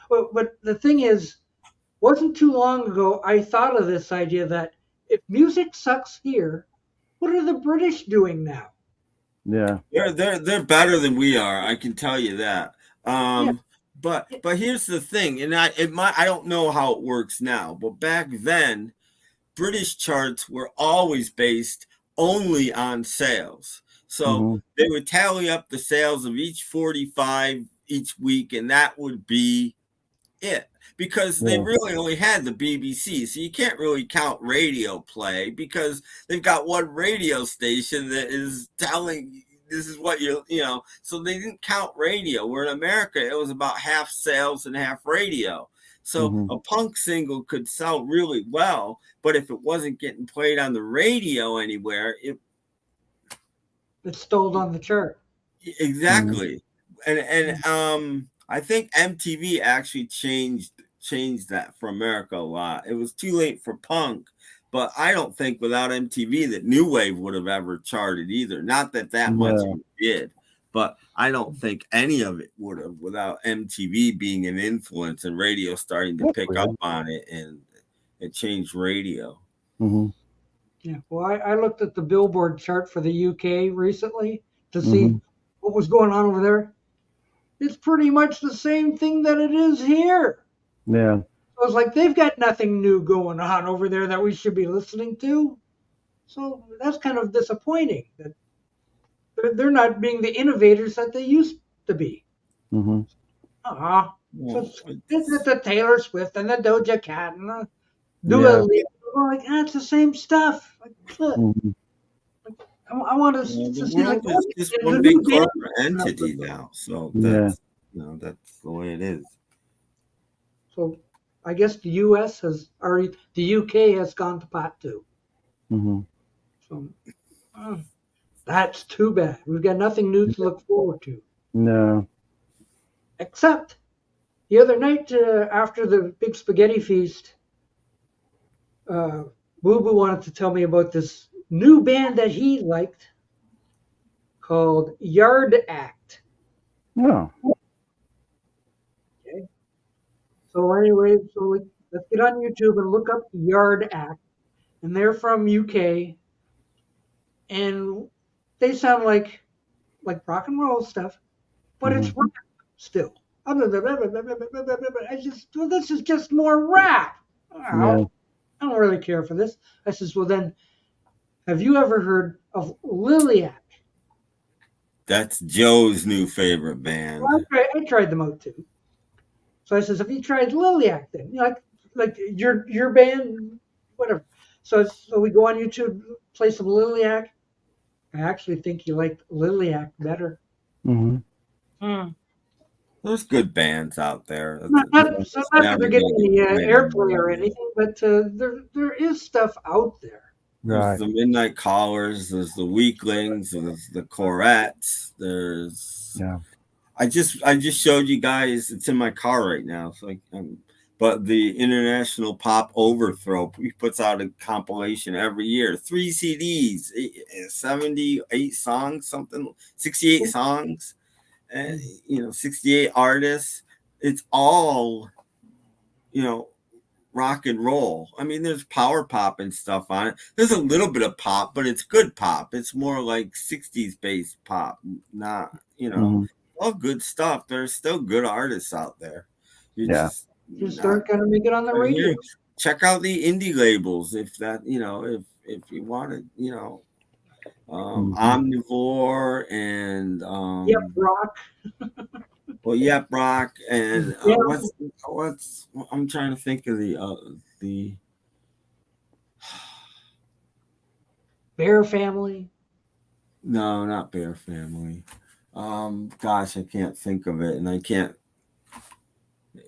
but the thing is, wasn't too long ago I thought of this idea that if music sucks here, what are the British doing now? Yeah, they're better than we are. I can tell you that. But here's the thing, and I don't know how it works now, but back then, British charts were always based only on sales. So they would tally up the sales of each 45 each week, and that would be it. Because they really only had the BBC. So you can't really count radio play because they've got one radio station that is telling this is what so they didn't count radio. Where in America, it was about half sales and half radio. So a punk single could sell really well, but if it wasn't getting played on the radio anywhere, it stalled on the chart. Exactly. And I think MTV actually changed that for America a lot. It was too late for punk, but I don't think without MTV that New Wave would have ever charted either. Not that much of it did. But I don't think any of it would have without MTV being an influence and radio starting to pick up on it, and it changed radio. Yeah, well, I looked at the Billboard chart for the UK recently to see what was going on over there. It's pretty much the same thing that it is here. Yeah. So it's like they've got nothing new going on over there that we should be listening to. So that's kind of disappointing that they're not being the innovators that they used to be. So it's the Taylor Swift and the Doja Cat and the Dua Lipa. Like, it's the same stuff. Like, I want to see like it's one big corporate entity now. So that's that's the way it is. So I guess the US has already, the UK has gone to pot too. So that's too bad. We've got nothing new to look forward to. No. Except the other night after the big spaghetti feast, Boo Boo wanted to tell me about this new band that he liked called Yard Act. No. So anyway, let's get on YouTube and look up Yard Act, and they're from UK, and they sound like rock and roll stuff, but it's rap still. I just, well, this is just more rap. Yeah. I don't really care for this. I says, well then, have you ever heard of Liliac? That's Joe's new favorite band. Well, I tried them out too. So I says, have you tried Liliac then? You know, like your band, whatever. So we go on YouTube, play some Liliac. I actually think you liked Liliac better. There's good bands out there. Not that they're getting the airplay or anything, but there is stuff out there. There's the Midnight Callers, there's the Weaklings, there's the Corettes, there's I just showed you guys, it's in my car right now. So but the International Pop Overthrow, he puts out a compilation every year, 3 CDs, 78 songs, 68 songs, and 68 artists. It's all rock and roll. I mean, there's power pop and stuff on it. There's a little bit of pop, but it's good pop. It's more like 60s based pop, not all good stuff. There's still good artists out there. Just aren't gonna make it on the radio. Check out the indie labels if that if you wanted, Omnivore and Rock. Well, Rock and what's I'm trying to think of the Bear Family. No, not Bear Family. Gosh, I can't think of it, and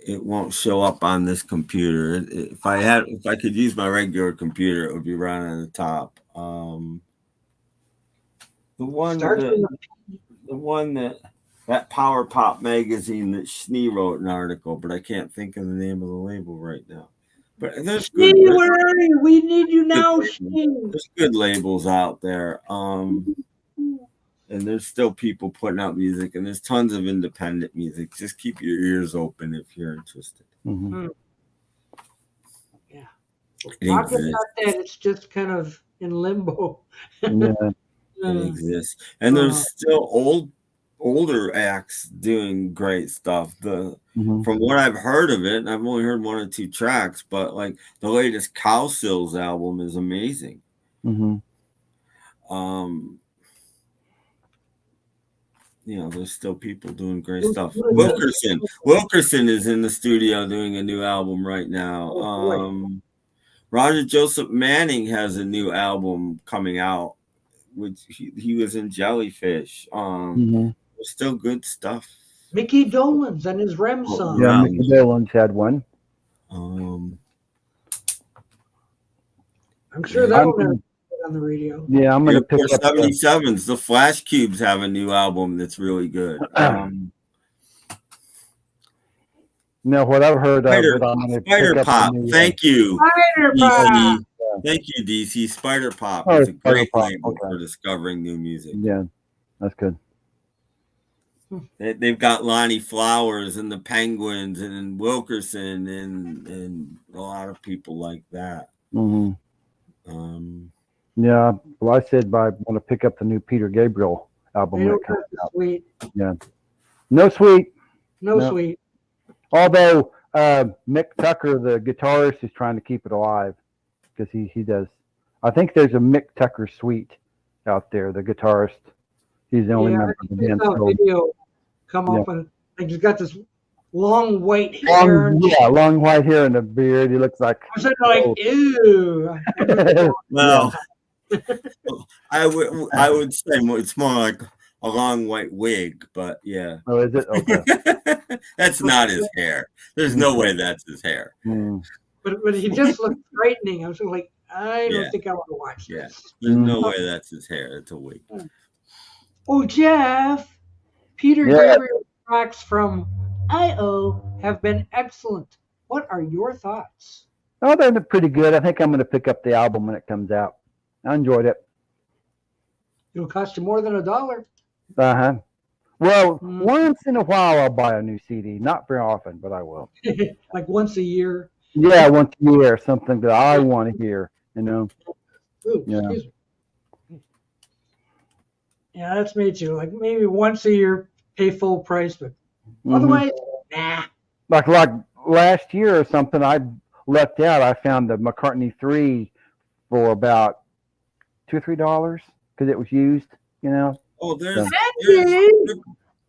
it won't show up on this computer. If I could use my regular computer, it would be right on the top. The one that Power Pop magazine that Schnee wrote an article, but I can't think of the name of the label right now. But there's good. Where are you? We need you now, Schnee. There's good labels out there. And there's still people putting out music, and there's tons of independent music. Just keep your ears open if you're interested. Yeah. Rock is not dead. It's just kind of in limbo. It exists. And there's still older acts doing great stuff. From what I've heard of it, and I've only heard 1 or 2 tracks, but like the latest Cowsills album is amazing. There's still people doing great stuff. Wilkerson is in the studio doing a new album right now. Roger Joseph Manning has a new album coming out, which he was in Jellyfish. There's still good stuff. Mickey Dolenz and his Rem song. Yeah, Mickey Dolenz had one. I'm sure that will never get on the radio. Yeah, I'm going to pick up 77s. The Flash Cubes have a new album that's really good. No, what I've heard Spider Pop. Thank you. Spider Pop. Thank you, DC. Spider Pop is a great label for discovering new music. Yeah, that's good. They've got Lonnie Flowers and the Penguins and Wilkerson and a lot of people like that. Yeah, well, I said I want to pick up the new Peter Gabriel album when it comes out. Sweet. Yeah, no Sweet. No Sweet. Although Mick Tucker, the guitarist, is trying to keep it alive because he does. I think there's a Mick Tucker Suite out there. The guitarist, he's the only member of the band. Video come up and he's got this long white hair. Long white hair and a beard. He looks like. I was like, ew. Well, I would say it's more like a long white wig, but yeah. Oh, is it? Okay. That's not his hair. There's no way that's his hair. But he just looked frightening. I was like, I don't think I want to watch this. There's no way that's his hair. It's a wig. Oh, Jeff. Peter Gabriel's tracks from I.O. have been excellent. What are your thoughts? Oh, they're pretty good. I think I'm going to pick up the album when it comes out. I enjoyed it. It'll cost you more than $1. Well, Well, Mm. once in a while I'll buy a new CD. Not very often, but I will. Like once a year. Yeah, once a year, something that I want to hear. You know. Ooh, Yeah. excuse me. Yeah, that's me too. Like maybe once a year, pay full price, but Mhm. otherwise, nah. Like last year or something, I lucked out. I found the McCartney 3 for about $2 or $3 because it was used. You know. Oh, there's Andy!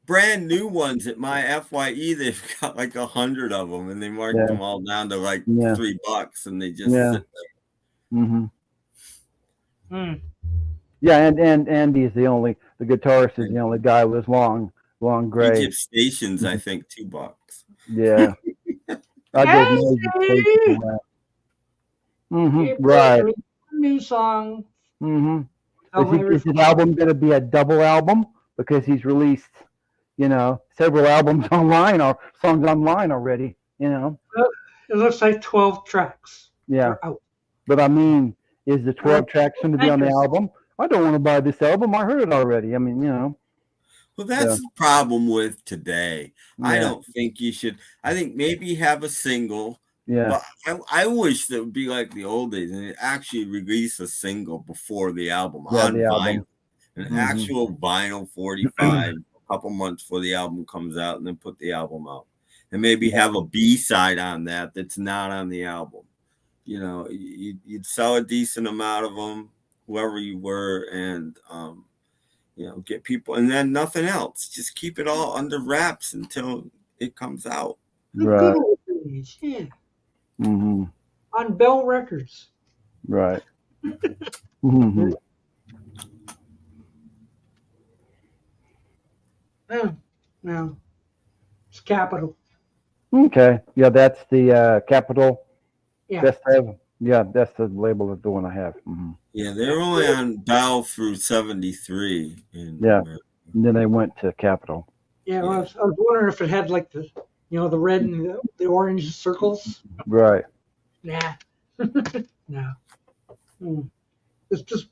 brand new ones at my FYE. They've got like 100 of them, and they marked Yeah. them all down to like Yeah. $3, and they just Yeah. sit there. Mm-hmm. Mm. Yeah, and Andy is the guitarist is the only guy with long gray. Egypt Stations, I think, $2. Yeah. I did know Egypt Station for that. Mm-hmm. Right. New song. Mm-hmm. Album Is his album going to be a double album? Because he's released, several albums online or songs online already, It looks like 12 tracks. Yeah. are out. But I mean, is the 12 tracks going to be on the album? I don't want to buy this album. I heard it already. I mean, Well, that's the problem with today. I Yeah. don't think you should. I think maybe have a single. Yeah. But I wish that would be like the old days and actually release a single before the album Yeah, on the vinyl. album. An Mhm. actual vinyl 45 a couple months before the album comes out, and then put the album out. And maybe have a B-side on that's not on the album. You'd sell a decent amount of them, whoever you were, and get people, and then nothing else. Just keep it all under wraps until it comes out. The Right. good old days, yeah. Mm-hmm. On Bell Records. Right. Mm-hmm. No. It's Capitol. Okay. Yeah, that's the Capitol. Yeah. That's the label of the one I have. Mm-hmm. Yeah, they're only on Bell through 73. Yeah. And then they went to Capitol. Yeah, well, I was wondering if it had like the red and the orange circles. Right. Nah. No. It's just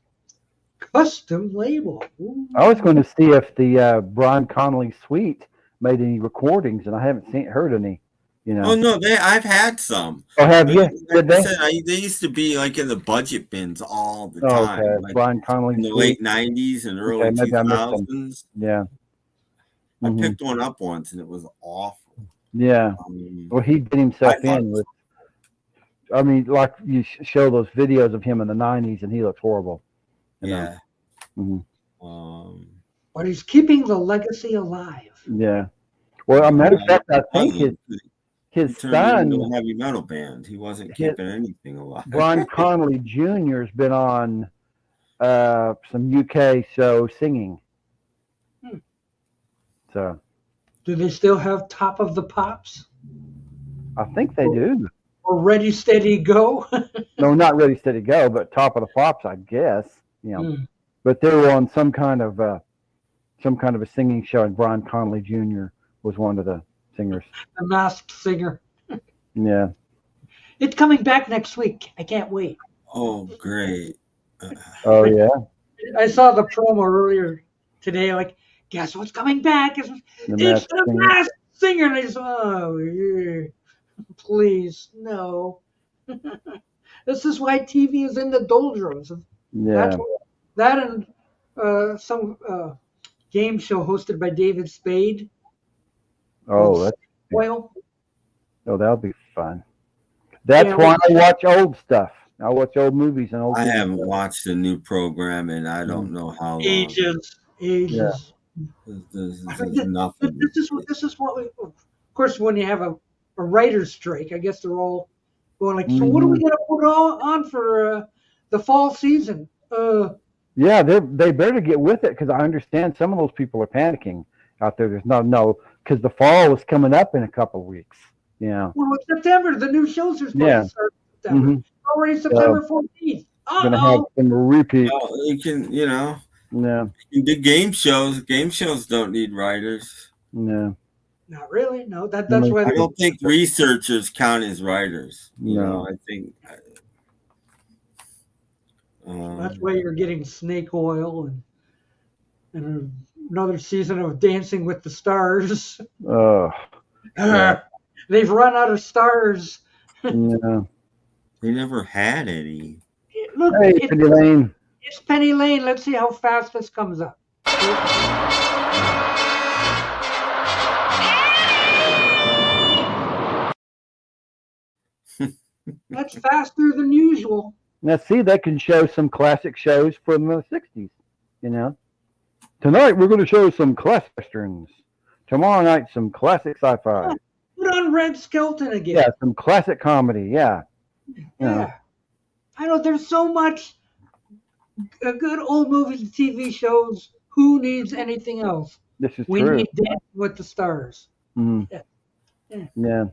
custom label. Ooh. I was going to see if the Brian Connolly Suite made any recordings, and I haven't heard any. Oh no, I've had some. Oh, have you? Did they? They used to be like in the budget bins all the Oh, time. okay. Like Brian Connolly in the Suite. late 90s and early maybe I missed 2000s. Yeah. I picked one up once and it was awful. Yeah. Well, he did himself in with. I mean, like you show those videos of him in the 90s, and he looks horrible. Yeah. But he's keeping the legacy alive. Yeah. Well, a matter of fact, I think his son, into a heavy metal band. He wasn't keeping anything alive. Brian Connolly Jr. has been on some UK show singing. So. Do they still have Top of the Pops? I think they do. Or Ready, Steady, Go? No, not Ready, Steady, Go, but Top of the Pops, I guess. But they were on some kind of a singing show, and Brian Connolly Jr. was one of the singers. The Masked Singer. Yeah. It's coming back next week. I can't wait. Oh, great. Oh, yeah? I saw the promo earlier today. Like, guess what's coming back? It's the Masked Singer. And I just, oh, yeah. Please, no. This is why TV is in the doldrums. Yeah. That and some game show hosted by David Spade. Oh, that'll be fun. That's why I watch old stuff. I watch old movies and old. I haven't watched a new program in I don't know how long. Ages. Yeah. There's nothing. This is what we. Of course, when you have a writer's strike, I guess they're all going like, so what are we going to put on for the fall season? Yeah, they better get with it, because I understand some of those people are panicking out there. There's because the fall is coming up in a couple of weeks. Yeah. Well, it's September. The new shows are supposed to start in September. Already September 14th. Gonna have some repeat. Well, you can, Yeah. You do game shows. Game shows don't need writers. No. Not really. No, that's why. I don't think researchers count as writers. I think. That's why you're getting snake oil and another season of Dancing with the Stars. Oh, yeah. They've run out of stars. Yeah. They never had any. Look, Hey, Penny Lane. it's Penny Lane. Let's see how fast this comes up. That's faster than usual. Now, see, they can show some classic shows from the 60s, you know. Tonight, we're going to show some classic westerns. Tomorrow night, some classic sci-fi. Put on Red Skelton again. Yeah, some classic comedy, yeah. Yeah. I know there's so much good old movies and TV shows. Who needs anything else? This is We true. need Dancing with the Stars. Mhm. Yeah. Yeah.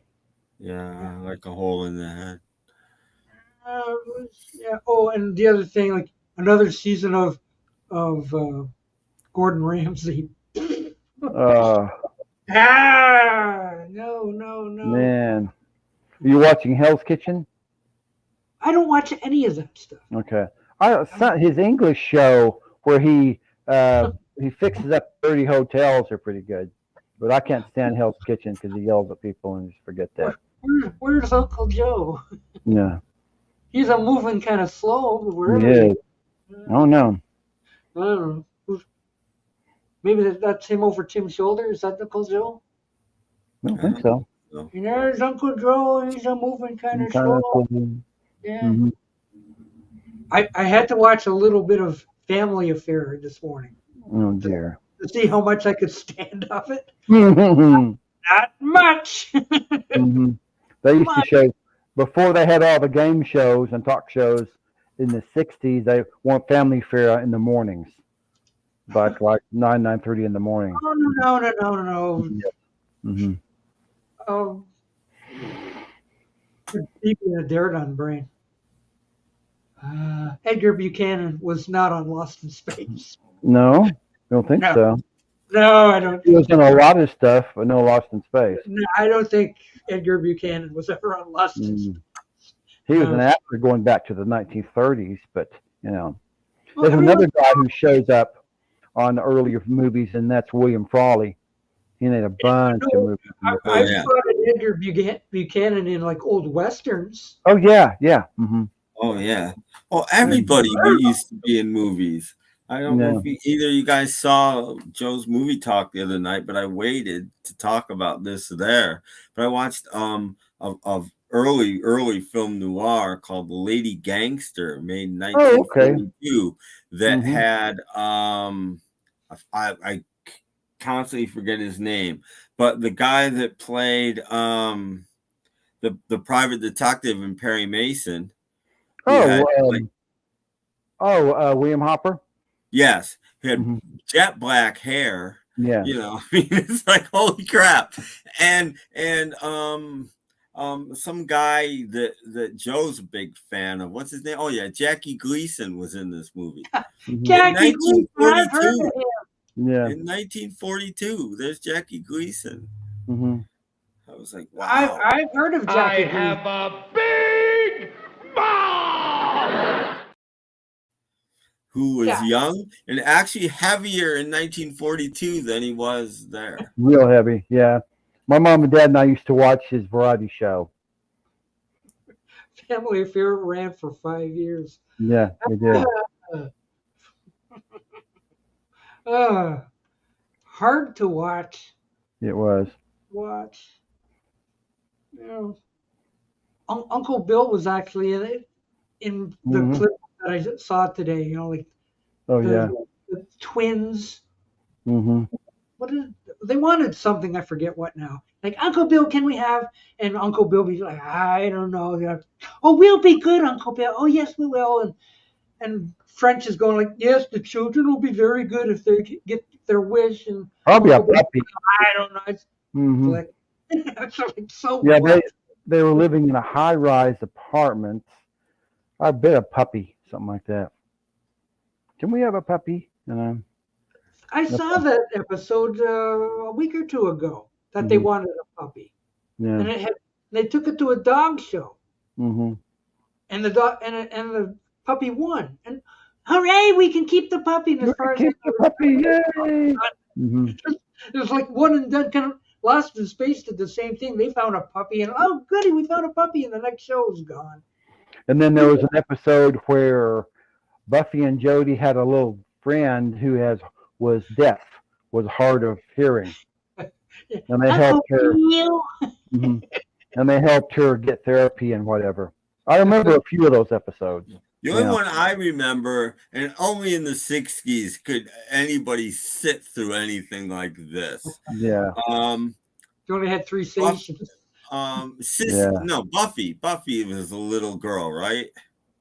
Yeah, like a hole in the head. Yeah. Oh, and the other thing, like another season of Gordon Ramsay. Oh, No. man. Are you watching Hell's Kitchen? I don't watch any of that stuff. Okay. His English show where he fixes up dirty hotels are pretty good. But I can't stand Hell's Kitchen because he yells at people and just forget that. Where's Uncle Joe? Yeah. He's a moving kind of slow. But wherever He he is. Oh, no. I don't know. Maybe that's him over Tim's shoulder. Is that Uncle Joe? I don't think so. And there's Uncle Joe. He's a moving kind of slow. Yeah. Mhm. I had to watch a little bit of Family Affair this morning Oh, dear. to see how much I could stand of it. Mhm. Not much. Mhm. They used to show, before they had all the game shows and talk shows in the 60s, they want Family Fair in the mornings. Like 9:30 in the morning. Oh, no. Mm-hmm. Deep in a Daredon brain. Edgar Buchanan was not on Lost in Space. No, I don't think No. so. No, I don't. He was in a lot of stuff, but no Lost in Space. No, I don't think Edgar Buchanan was ever on Lost in Space. He was an actor going back to the 1930s, but you know, Well, there's another guy who shows up on the earlier movies, and that's William Frawley. He made a bunch of movies. I spotted Edgar Buchanan in like old westerns. Oh yeah. Mm-hmm. Oh yeah. Oh, everybody used to be in movies. I don't know if either you guys saw Joe's movie talk the other night, but I waited to talk about this there. But I watched of early film noir called The Lady Gangster, made in 1942, that had I constantly forget his name, but the guy that played the private detective in Perry Mason. William Hopper. Yes, he had jet black hair. Yeah, you know, I mean, it's like holy crap, and some guy that Joe's a big fan of. What's his name? Oh yeah, Jackie Gleason was in this movie. Jackie Gleason, I've heard of him. Yeah, in 1942, there's Jackie Gleason. I was like, wow. I've heard of Jackie. I have a big ball. Who was young and actually heavier in 1942 than he was there. Real heavy, yeah. My mom and dad and I used to watch his variety show. Family Affair ran for 5 years. Yeah, it did. Hard to watch. It was. You know, Uncle Bill was actually in the clip that I saw today. You know, like the twins. What is? They wanted something. I forget what now. Like, Uncle Bill, can we have? And Uncle Bill be like, I don't know. Oh, we'll be good, Uncle Bill. Oh, yes, we will. And French is going like, yes, the children will be very good if they get their wish. And I'll be a puppy. I don't know. It's like, it's like so. Yeah, they were living in a high-rise apartment. I bet a puppy, something like that. Can we have a puppy? You know. I saw that episode a week or two ago that they wanted a puppy. Yeah. And they took it to a dog show. And the dog and the puppy won. And hooray, we can keep the puppy. And as far as keep the puppy, yay! Mhm. It was like one and done. Kind of Lost in Space did the same thing. They found a puppy, and oh goody, we found a puppy, and the next show was gone. And then there was an episode where Buffy and Jody had a little friend who was deaf, was hard of hearing, and they helped her. Mhm. And they helped her get therapy and whatever. I remember a few of those episodes. The only one I remember, and only in the 60s could anybody sit through anything like this. Yeah. You only had 3 stations. No, Buffy. Buffy was a little girl, right?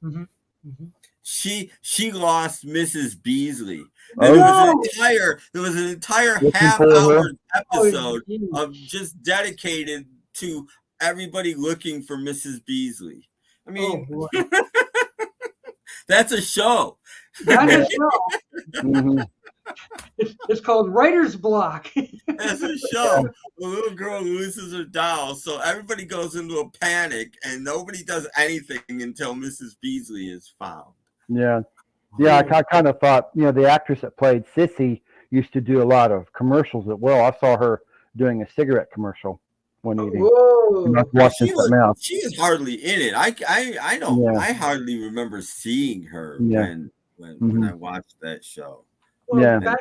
Mm-hmm. Mm-hmm. She lost Mrs. Beasley. Oh, And there was an entire half-hour episode Oh, of just dedicated to everybody looking for Mrs. Beasley. I mean, that's a show. That is show. Mhm. It's called Writer's Block. That's a show. The little girl loses her doll, so everybody goes into a panic, and nobody does anything until Mrs. Beasley is found. Yeah. Yeah, I kind of thought, the actress that played Sissy used to do a lot of commercials as well. I saw her doing a cigarette commercial one evening. Whoa. Watching something else. She was hardly in it. I don't. Yeah. I hardly remember seeing her when I watched that show. Well, Yeah. back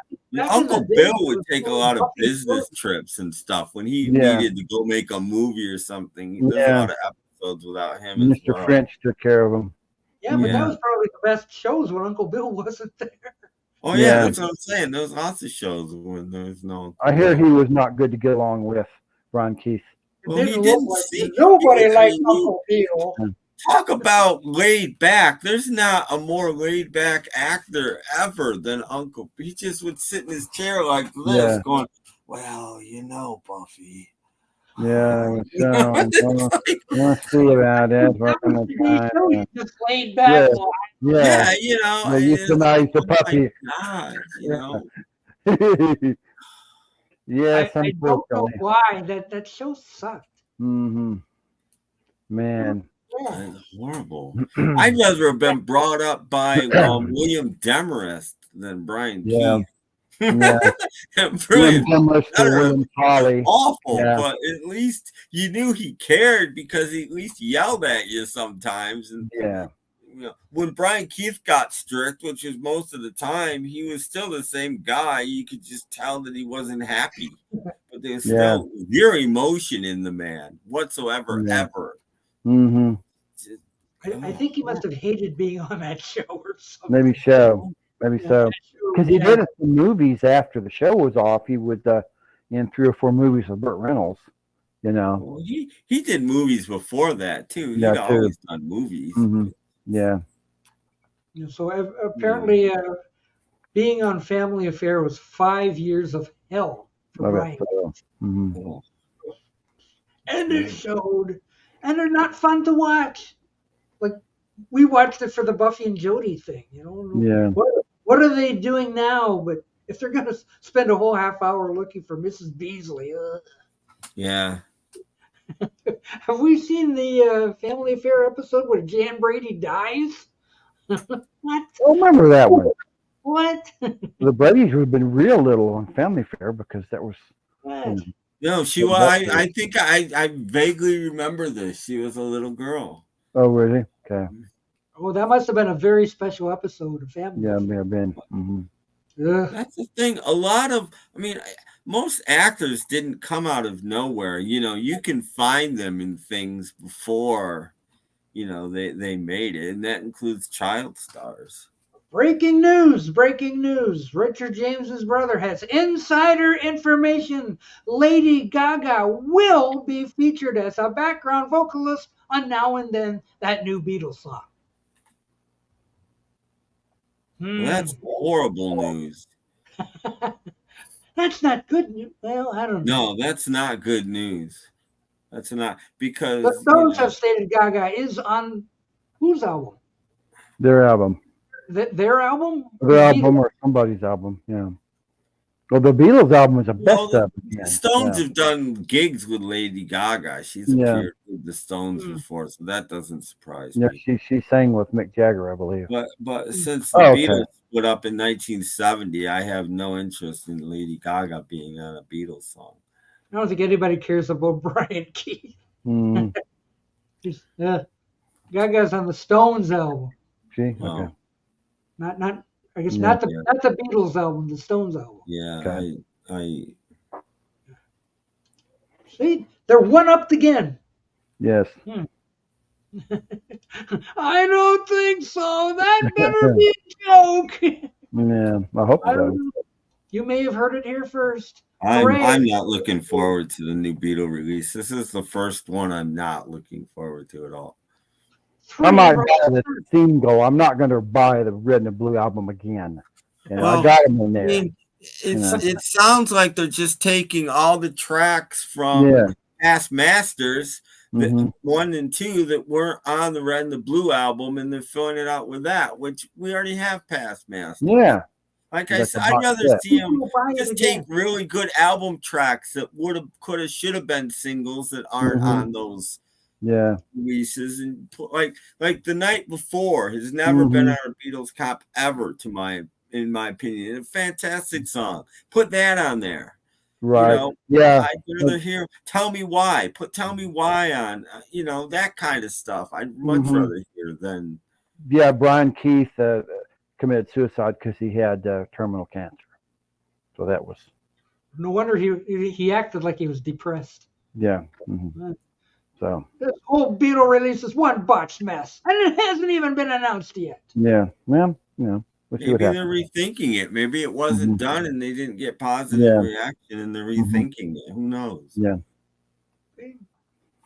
Uncle in the Bill day, would take a lot of business trips and stuff when he needed to go make a movie or something. There's a lot of episodes without him. Mr. French took care of him. Yeah, but that was probably the best shows when Uncle Bill wasn't there. Oh yeah, that's what I'm saying. There was lots of shows when there was no. I hear he was not good to get along with, Brian Keith. Well, he didn't see nobody liked Uncle Bill. Talk about laid back. There's not a more laid back actor ever than Uncle. He just would sit in his chair like this, going, "Well, Buffy." Yeah, so we'll see about it. We're gonna try. Just laid back. Yeah, it's a nice puppy. God, Yes, I don't know why that show sucked. Mm-hmm. Man. That's horrible. I'd rather have been brought up by William Demarest than Brian Keith. Yeah. Brilliant. Awful, but at least you knew he cared because he at least yelled at you sometimes. And when Brian Keith got strict, which was most of the time, he was still the same guy. You could just tell that he wasn't happy, but there's still zero emotion in the man whatsoever, ever. Mm-hmm. I think he must have hated being on that show or something. Maybe so. Because he did some movies after the show was off. He was in 3 or 4 movies with Burt Reynolds. Well, he did movies before that too. He'd always done movies. Mm-hmm. Yeah. So apparently, being on Family Affair was 5 years of hell for Brian. Mm-hmm. And it showed, and they're not fun to watch. Like we watched it for the Buffy and Jody thing, Yeah. What are they doing now? But if they're going to spend a whole half hour looking for Mrs. Beasley, yeah. Have we seen the Family Affair episode where Jan Brady dies? What? I remember that one. What? The Bradys would have been real little on Family Affair because that was. No, she was. I think I vaguely remember this. She was a little girl. Oh, really? Okay. Oh, that must have been a very special episode of Family. Yeah, it may have been. Mm-hmm. That's the thing. Most actors didn't come out of nowhere. You can find them in things before, they made it, and that includes child stars. Breaking news! Richard James's brother has insider information. Lady Gaga will be featured as a background vocalist on Now and Then, that new Beatles song. Well, that's horrible news. That's not good news. Well, I don't know. No, that's not good news. That's not, because The Stones have stated Gaga is on whose album? Their album. Their album? Their album or somebody's album, yeah. Well, the Beatles album was the best Well, of the them. Stones have done gigs with Lady Gaga. She's appeared with the Stones before, so that doesn't surprise Yeah, me. she sang with Mick Jagger, I believe. But since the Beatles split up in 1970, I have no interest in Lady Gaga being on a Beatles song. I don't think anybody cares about Brian Keith. Mm. Gaga's on the Stones album. See, Oh. okay. Not I guess not the Beatles album, the Stones album. Yeah, Okay. I See, they're one upped again. Yes. I don't think so. That better be a joke. Yeah, I hope so. You may have heard it here first. I'm not looking forward to the new Beatle release. This is the first one I'm not looking forward to at all. I might buy the single. I'm not going to buy the Red and the Blue album again. I got them in there. I mean, it sounds like they're just taking all the tracks from past masters, that 1 and 2 that weren't on the Red and the Blue album, and they're filling it out with that, which we already have past masters. Yeah. Like I said, I'd rather see them just take really good album tracks that could have, should have been singles that aren't on those releases, and put, like The Night Before has never been on a Beatles cop ever, in my opinion. A fantastic song. Put that on there. Right. You know, I'd rather hear Tell Me Why. Put Tell Me Why on. That kind of stuff. I'd much rather hear than. Yeah, Brian Keith committed suicide because he had terminal cancer. So that was. No wonder he acted like he was depressed. Yeah. So this whole Beatle release is one botched mess, and it hasn't even been announced yet. Yeah. Well, maybe they're rethinking it. Maybe it wasn't done and they didn't get positive reaction, and they're rethinking it. Who knows? Yeah.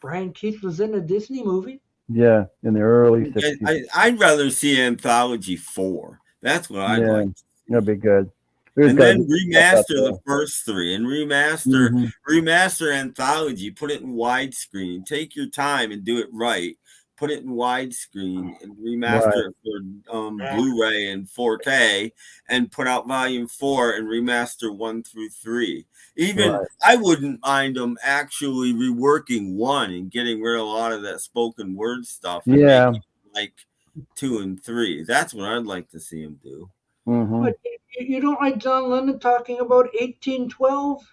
Brian Keith was in a Disney movie. Yeah, in the early 60s. I'd rather see Anthology 4. That's what I'd like. That'd be good. And then remaster the first 3 and remaster Anthology. Put it in widescreen. Take your time and do it right. Put it in widescreen and remaster it for Blu-ray and 4K, and put out Volume 4 and remaster 1 through 3. Even I wouldn't mind them actually reworking 1 and getting rid of a lot of that spoken word stuff. And making like 2 and 3. That's what I'd like to see them do. But you don't like John Lennon talking about 1812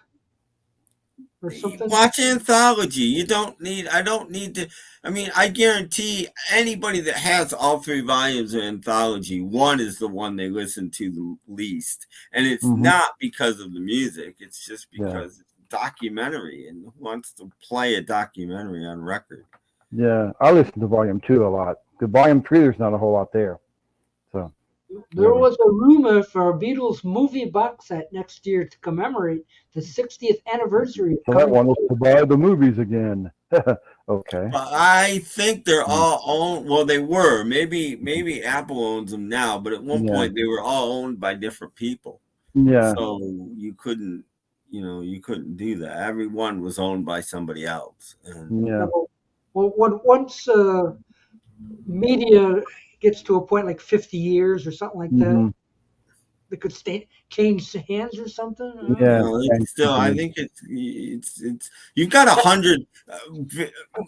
or something? Watch Anthology. I don't need to. I mean, I guarantee anybody that has all 3 volumes of Anthology, 1 is the one they listen to the least. And it's not because of the music. It's just because it's a documentary, and who wants to play a documentary on record? Yeah, I listen to Volume 2 a lot. The Volume 3, there's not a whole lot there. So there was a rumor for a Beatles movie box set next year to commemorate the 60th anniversary. So that one was to buy the movies again. Okay. I think they're all owned. Well, they were. Maybe Apple owns them now, but at one point they were all owned by different people. Yeah. So you couldn't do that. Everyone was owned by somebody else. And well, once media gets to a point like 50 years or something like that, they could change hands or something. Yeah, still, I think it's you've got 100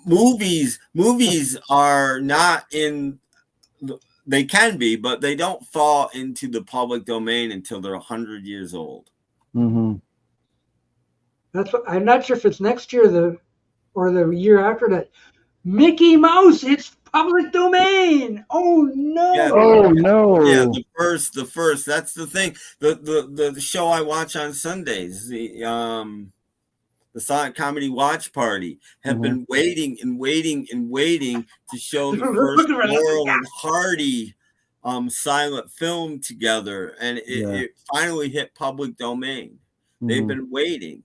movies. Movies are not in. They can be, but they don't fall into the public domain until they're 100 years old. That's what I'm not sure if it's next year or the year after that. Mickey Mouse, it's public domain. Oh no! Yeah, no! Yeah, the first. That's the thing. The show I watch on Sundays, the Silent Comedy Watch Party, have been waiting to show the first Laurel and Hardy silent film together, and it finally hit public domain. They've been waiting.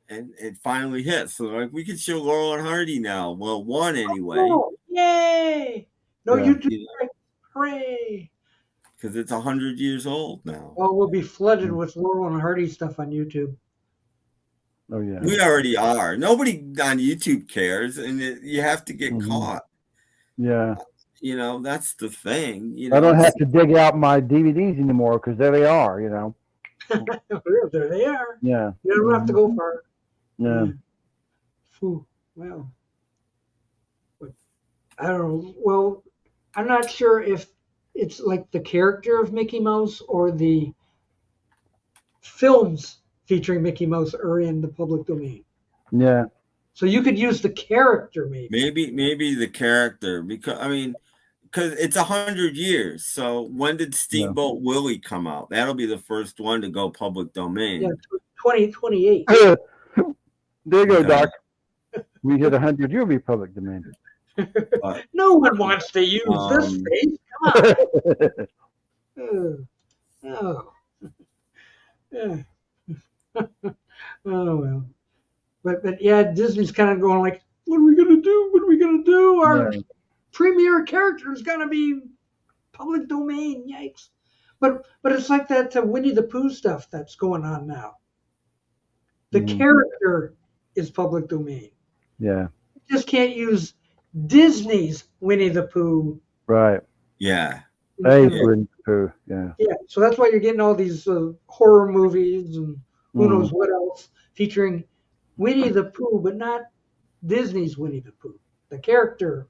And it finally hit. So like we could show Laurel and Hardy now. Well, 1 anyway. Oh, yay! No, YouTube, hooray! Because it's 100 years old now. Well, we'll be flooded with Laurel and Hardy stuff on YouTube. Oh yeah. We already are. Nobody on YouTube cares, and you have to get caught. Yeah. That's the thing. I don't have to dig out my DVDs anymore because there they are. There they are. Yeah. You don't have to go far. Yeah. Phew. Well, but I don't know. Well, I'm not sure if it's like the character of Mickey Mouse or the films featuring Mickey Mouse are in the public domain. Yeah. So you could use the character, maybe. Maybe the character, because it's 100 years. So when did Steamboat Willie come out? That'll be the first one to go public domain. Yeah, 2028. There you go, Okay. Doc. We hit 100. You'll be public domain. No one wants to use this face. Come on. Oh. Yeah. Oh well. But yeah, Disney's kind of going like, what are we gonna do? What are we gonna do? Our premier character is gonna be public domain. Yikes! But it's like that Winnie the Pooh stuff that's going on now. The character is public domain. Yeah. You just can't use Disney's Winnie the Pooh. Right. Yeah. Hey, Winnie the Pooh. Yeah. Yeah, so that's why you're getting all these horror movies and who knows what else featuring Winnie the Pooh, but not Disney's Winnie the Pooh. The character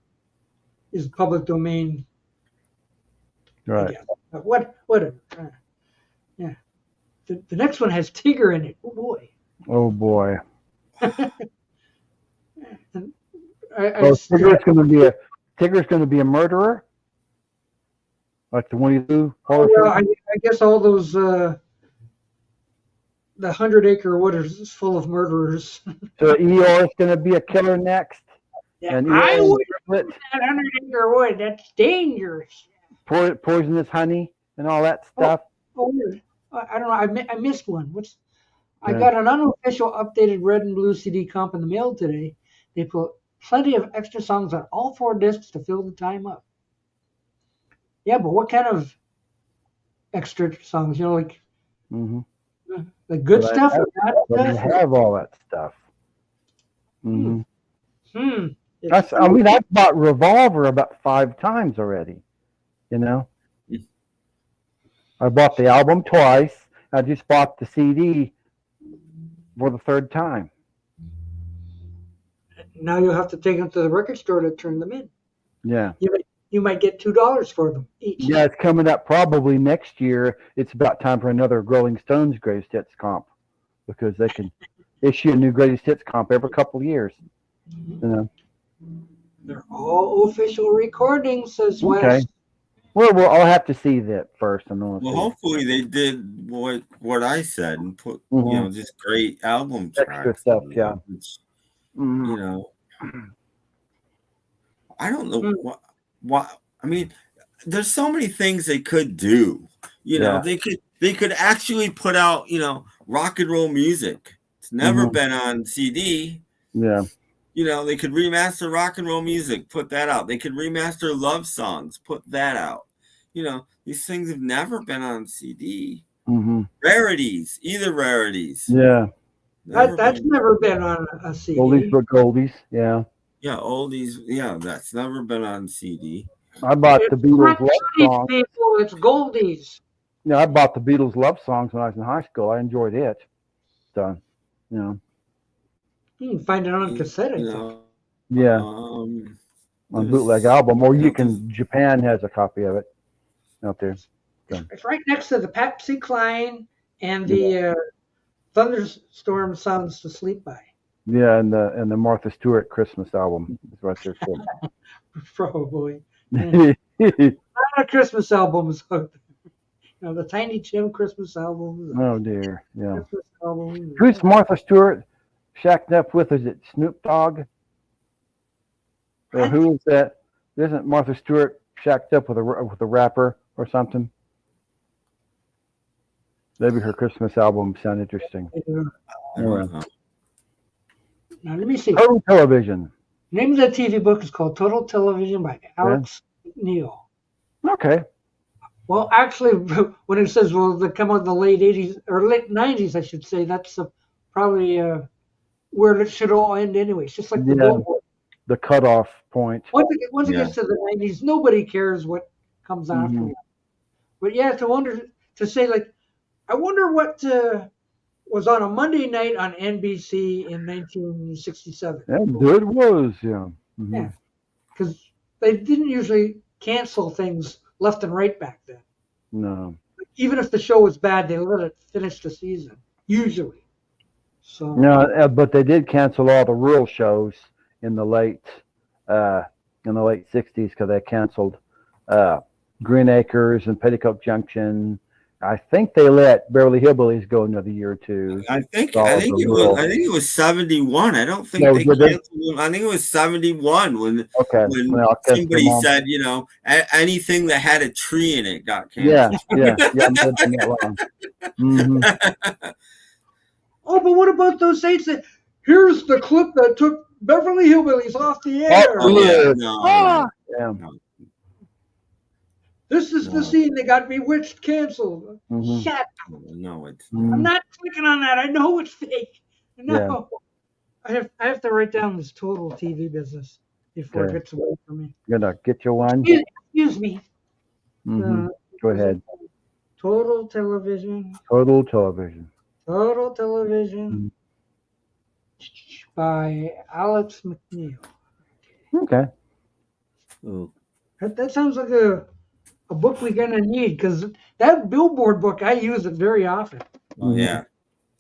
is public domain. Right. Whatever. Yeah. The next one has Tigger in it. Oh boy. Oh boy. And Tigger's going to be a murderer, like the Winnie the Pooh horror well, film? I guess all those the 100-acre wood is full of murderers. So Eeyore's going to be a killer next. Yeah, And I Eeyore wouldn't put that 100-acre wood. That's dangerous. poisonous honey and all that stuff. Oh, I don't know. I missed one. I got an unofficial updated red and blue CD comp in the mail today. They put plenty of extra songs on all 4 discs to fill the time up. Yeah, but what kind of extra songs? You know, like the good stuff or bad Doesn't stuff? have all that stuff. I've bought Revolver about 5 times already. You know, I bought the album twice. I just bought the CD for the 3rd time. Now you'll have to take them to the record store to turn them in. Yeah. You might get $2 for them each. Yeah, it's coming up probably next year. It's about time for another Rolling Stones Greatest Hits comp, because they can issue a new Greatest Hits comp every couple of years. You know. They're all official recordings, says Wes. Okay. Well, I'll have to see that first. Well, hopefully they did what I said and put just great album extra tracks. stuff. Yeah. You know, I don't know what. I mean, there's so many things they could do. You know, they could actually put out rock and roll music. It's never been on CD. Yeah. You know, they could remaster rock and roll music, put that out. They could remaster love songs, put that out. You know, these things have never been on CD. Rarities, either rarities. Yeah. That's never been on a CD. Oldies but goldies. Yeah. Yeah, oldies. Yeah, that's never been on CD. I bought the Beatles love songs. People, it's goldies. Yeah, I bought the Beatles love songs when I was in high school. I enjoyed it. So, you know. You can find it on cassette, I think. Yeah. On bootleg album, or Japan has a copy of it out there. So. It's right next to the Patsy Cline and the Thunderstorm Sounds to Sleep By. Yeah, and the Martha Stewart Christmas album is right there too. Probably. Yeah. A lot of Christmas albums out there. The Tiny Tim Christmas albums. Oh dear, yeah. Christmas albums. Who's Martha Stewart shacked up with? Is it Snoop Dogg? Or who is that? Isn't Martha Stewart shacked up with a rapper or something? Maybe her Christmas album sound interesting. Now let me see. Total Television. The name of the TV book is called Total Television by Alex Neal. Okay. Well, actually, when it says they come out in the late 80s or late 90s, I should say, that's probably where it should all end anyway. It's just like the cutoff point. Once it gets to the 90s, nobody cares what comes after. But yeah, to say like I wonder what was on a Monday night on NBC in 1967. And it was, yeah. Mhm. Yeah, because they didn't usually cancel things left and right back then. No. Even if the show was bad, they let it finish the season, usually. So No, but they did cancel all the rural shows in the late uh, '60s because they canceled Green Acres and Petticoat Junction. I think they let Beverly Hillbillies go another year or two. I think All I of think the it rural. was I think it was 71. I don't think No, they did they? canceled them. I think it was 71 Okay. when Well, I guess somebody them all- said, anything that had a tree in it got Yeah, canceled. yeah, yeah. I'm living that long. Hmm. oh, but what about those saints that here's the clip that took Beverly Hillbillies off the air? Oh yeah, Yeah. no, Yeah. no, This is the no, scene that got Bewitched canceled. Mhm. Shut. no, it's I'm Mhm. not clicking on that. I know it's fake. No. Yeah. I have to write down this total TV business before it Okay. gets away from me. Gonna get you one. Excuse me. Hmm. Uh, Go ahead. Total television. Total television. Total television by Alex McNeil. Okay. oh, That sounds like a book we're gonna need because that billboard book I use it very often. oh yeah.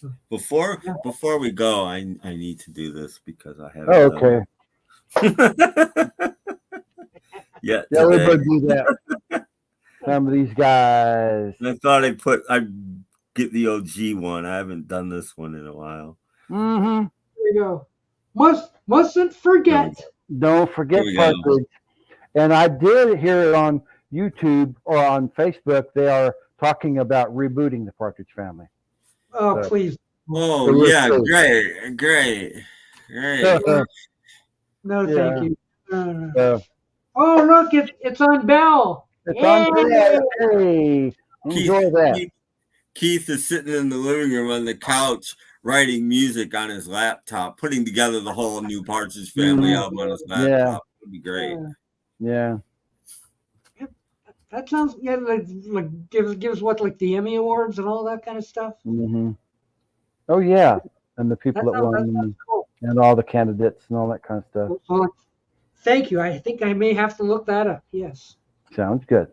Yeah. Before we go, I need to do this because I haven't Oh, done okay. it yet Yeah, we better today. do that. Some of these guys. And I thought I'd get the OG one. I haven't done this one in a while. Mm-hmm. Here we go. Mustn't forget. Don't forget Here we go. Partridge. And I did hear it on YouTube or on Facebook. They are talking about rebooting the Partridge Family. Oh, So- please. Oh So we're yeah, safe. great. No, Yeah. thank you. No. So Oh, look, it's on Bell. it's Yay! on today. Hey, enjoy that. Keith is sitting in the living room on the couch writing music on his laptop, putting together the whole new Partridge Family album on his laptop. Yeah. It'd be great. Yeah. That sounds like gives what like the Emmy Awards and all that kind of stuff. Mm-hmm. Oh yeah, and the people that That sounds won, cool. and all the candidates and all that kind of stuff. Well, thank you. I think I may have to look that up. Yes. Sounds good.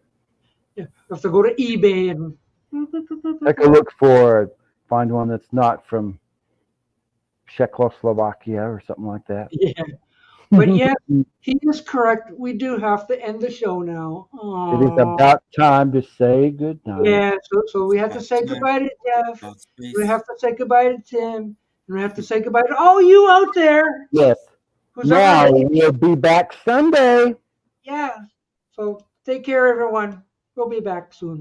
Yeah. I have to go to eBay and Take a look for find one that's not from Czechoslovakia or something like that. Yeah. But yeah, he is correct. We do have to end the show now. It is about time to say good night. Yeah, so we have to say goodbye to Jeff. We have to say goodbye to Tim. And we have to say goodbye to all you out there. Yes. Who's Now ever we'll be back Sunday. Yeah. So take care, everyone. We'll be back soon.